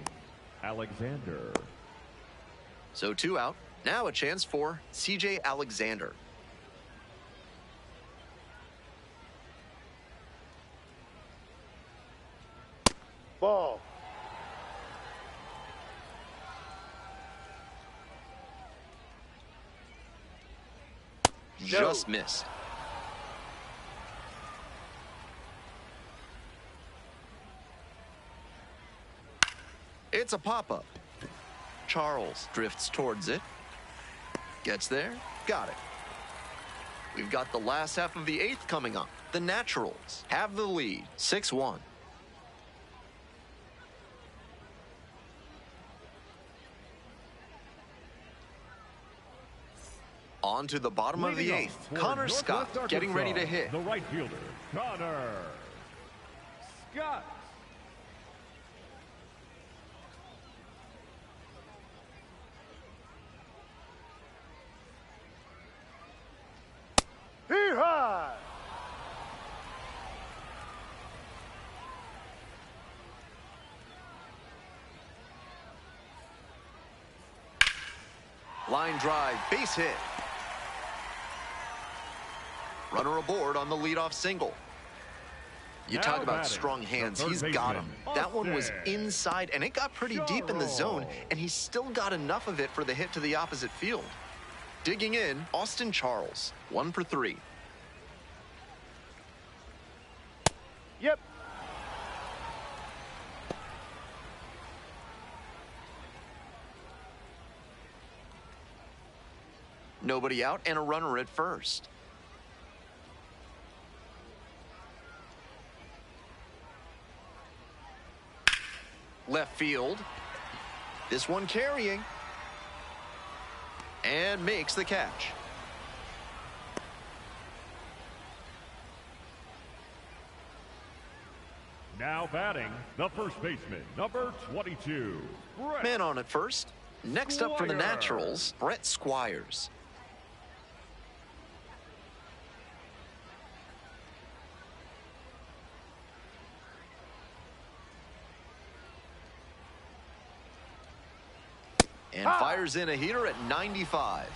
Alexander. So 2 out. Now a chance for C.J. Alexander. Ball. Just missed. It's a pop-up. Charles drifts towards it. Gets there. Got it. We've got the last half of the 8th coming up. The Naturals have the lead. 6-1. On to the bottom of the 8th. Connor Scott getting ready to hit. The right fielder, Connor Scott. Hee-haw! Line drive, base hit. Runner aboard on the leadoff single. You talk about strong hands. He's got him. That one was inside, and it got pretty deep in the zone, and he still got enough of it for the hit to the opposite field. Digging in, Austin Charles, 1 for 3. Yep. Nobody out and a runner at first. Left field. This one carrying. And makes the catch. Now batting, the first baseman, number 22. Man on at first. Next up for the Naturals, Brett Squires. And fires in a heater at 95.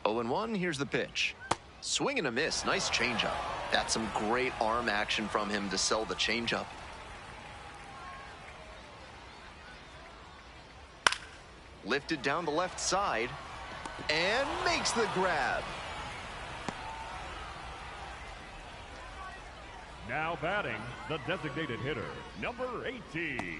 Oh and 1, here's the pitch. Swing and a miss, nice changeup. That's some great arm action from him to sell the changeup. Lifted down the left side and makes the grab. Now batting, the designated hitter, number 18.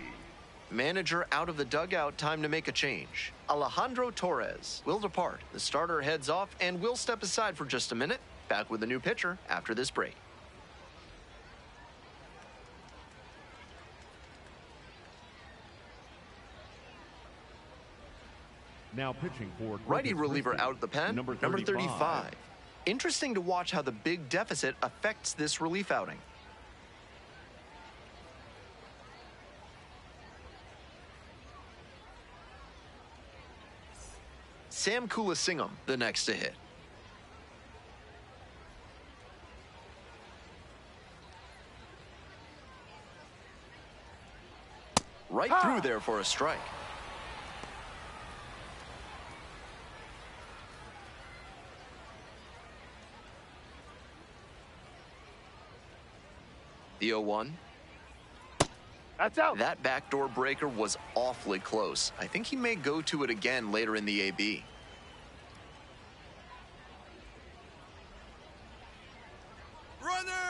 Manager out of the dugout, time to make a change. Alejandro Torres will depart. The starter heads off and will step aside for just a minute. Back with a new pitcher after this break. Now pitching for righty reliever out of the pen, number 35. Interesting to watch how the big deficit affects this relief outing. Sam Kulasingam, the next to hit. Right through there for a strike. The 0-1. That's out. That backdoor breaker was awfully close. I think he may go to it again later in the AB.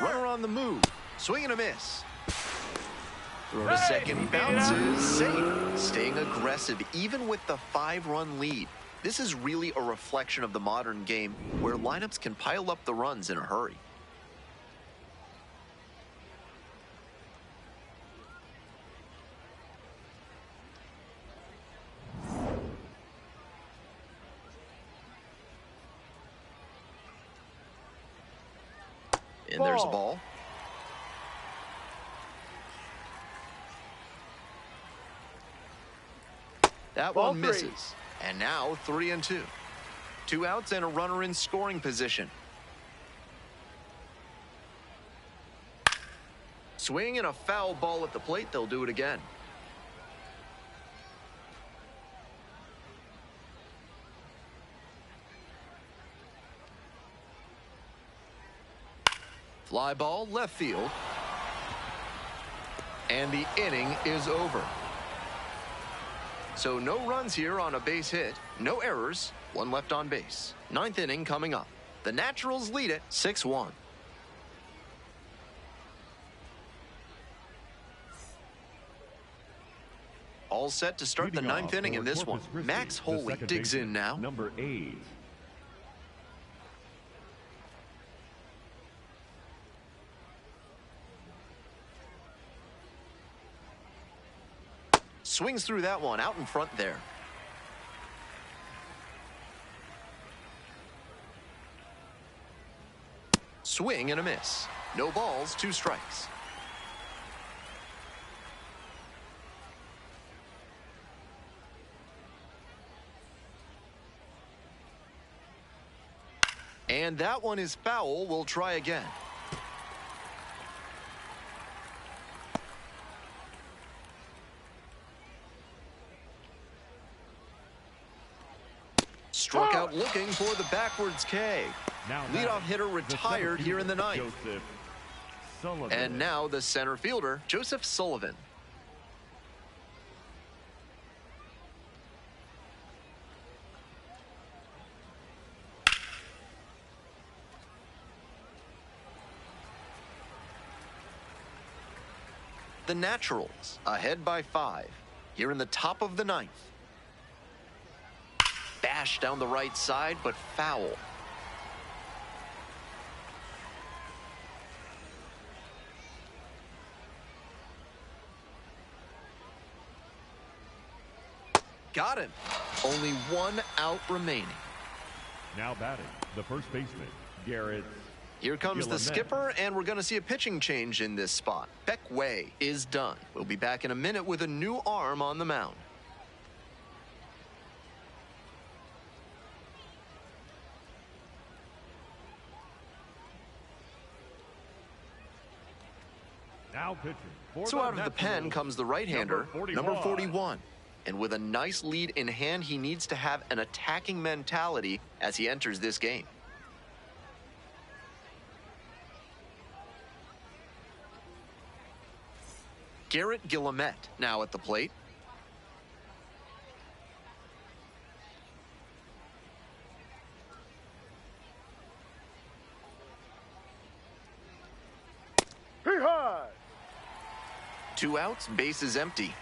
Runner on the move. Swing and a miss. Throw to second, bounces, safe. Staying aggressive even with the 5-run lead. This is really a reflection of the modern game where lineups can pile up the runs in a hurry. And there's a ball. That Ball one misses. And now 3-2. 2 outs and a runner in scoring position. Swing and a foul ball at the plate. They'll do it again. Fly ball left field. And the inning is over. So no runs here on a base hit, no errors, 1 left on base. 9th inning coming up. The Naturals lead it 6-1. All set to start the 9th inning in this one. Max Holy digs in now. Number 8. Swings through that one out in front there. Swing and a miss. No balls, 2 strikes. And that one is foul. We'll try again. Struck out looking for the backwards K. Leadoff hitter retired here in the 9th. And now the center fielder, Joseph Sullivan. The Naturals ahead by 5 here in the top of the 9th. Bash down the right side, but foul. Got him. Only 1 out remaining. Now batting, the first baseman, Garrett. Here comes the skipper, and we're going to see a pitching change in this spot. Beck Way is done. We'll be back in a minute with a new arm on the mound. Now pitching. So out of the pen comes the right-hander, number 41. And with a nice lead in hand, he needs to have an attacking mentality as he enters this game. Garrett Guillemette now at the plate. Hey, high. 2 outs, bases empty.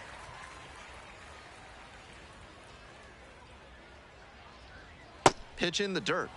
Pitch in the dirt.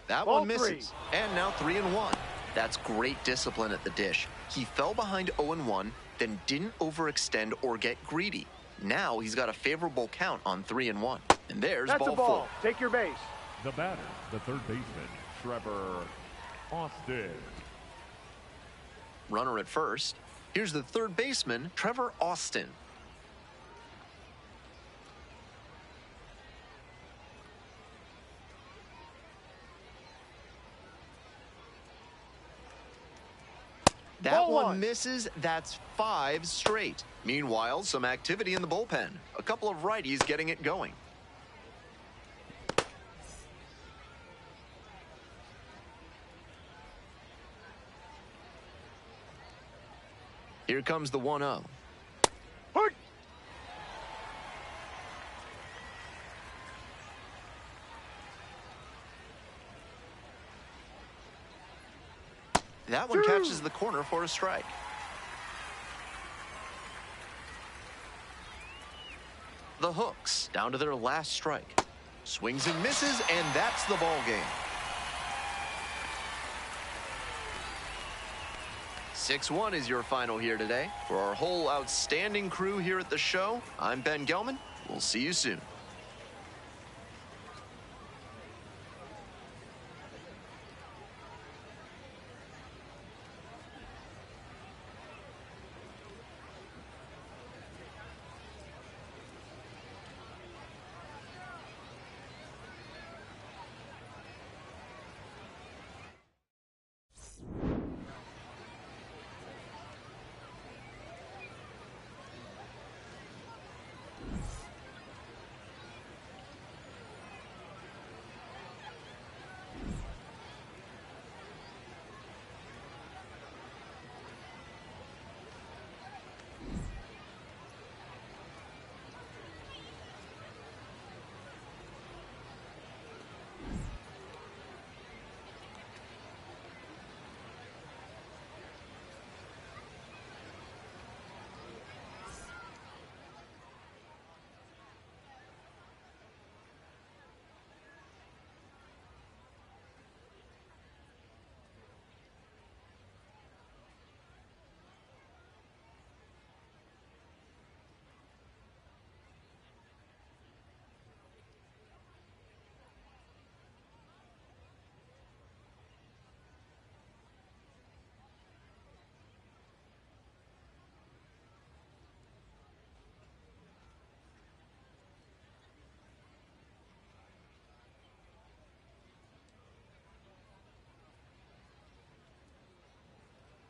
That one misses. And now 3-1. That's great discipline at the dish. He fell behind 0-1, then didn't overextend or get greedy. Now he's got a favorable count on 3-1. And there's ball full. Take your base. The batter, the third baseman, Trevor Austin. Runner at first. Here's the third baseman, Trevor Austin. That one misses. That's 5 straight. Meanwhile, some activity in the bullpen. A couple of righties getting it going. Here comes the 1-0. That one catches the corner for a strike. The hooks down to their last strike. Swings and misses, and that's the ball game. 6-1 is your final here today. For our whole outstanding crew here at the show, I'm Ben Gelman. We'll see you soon.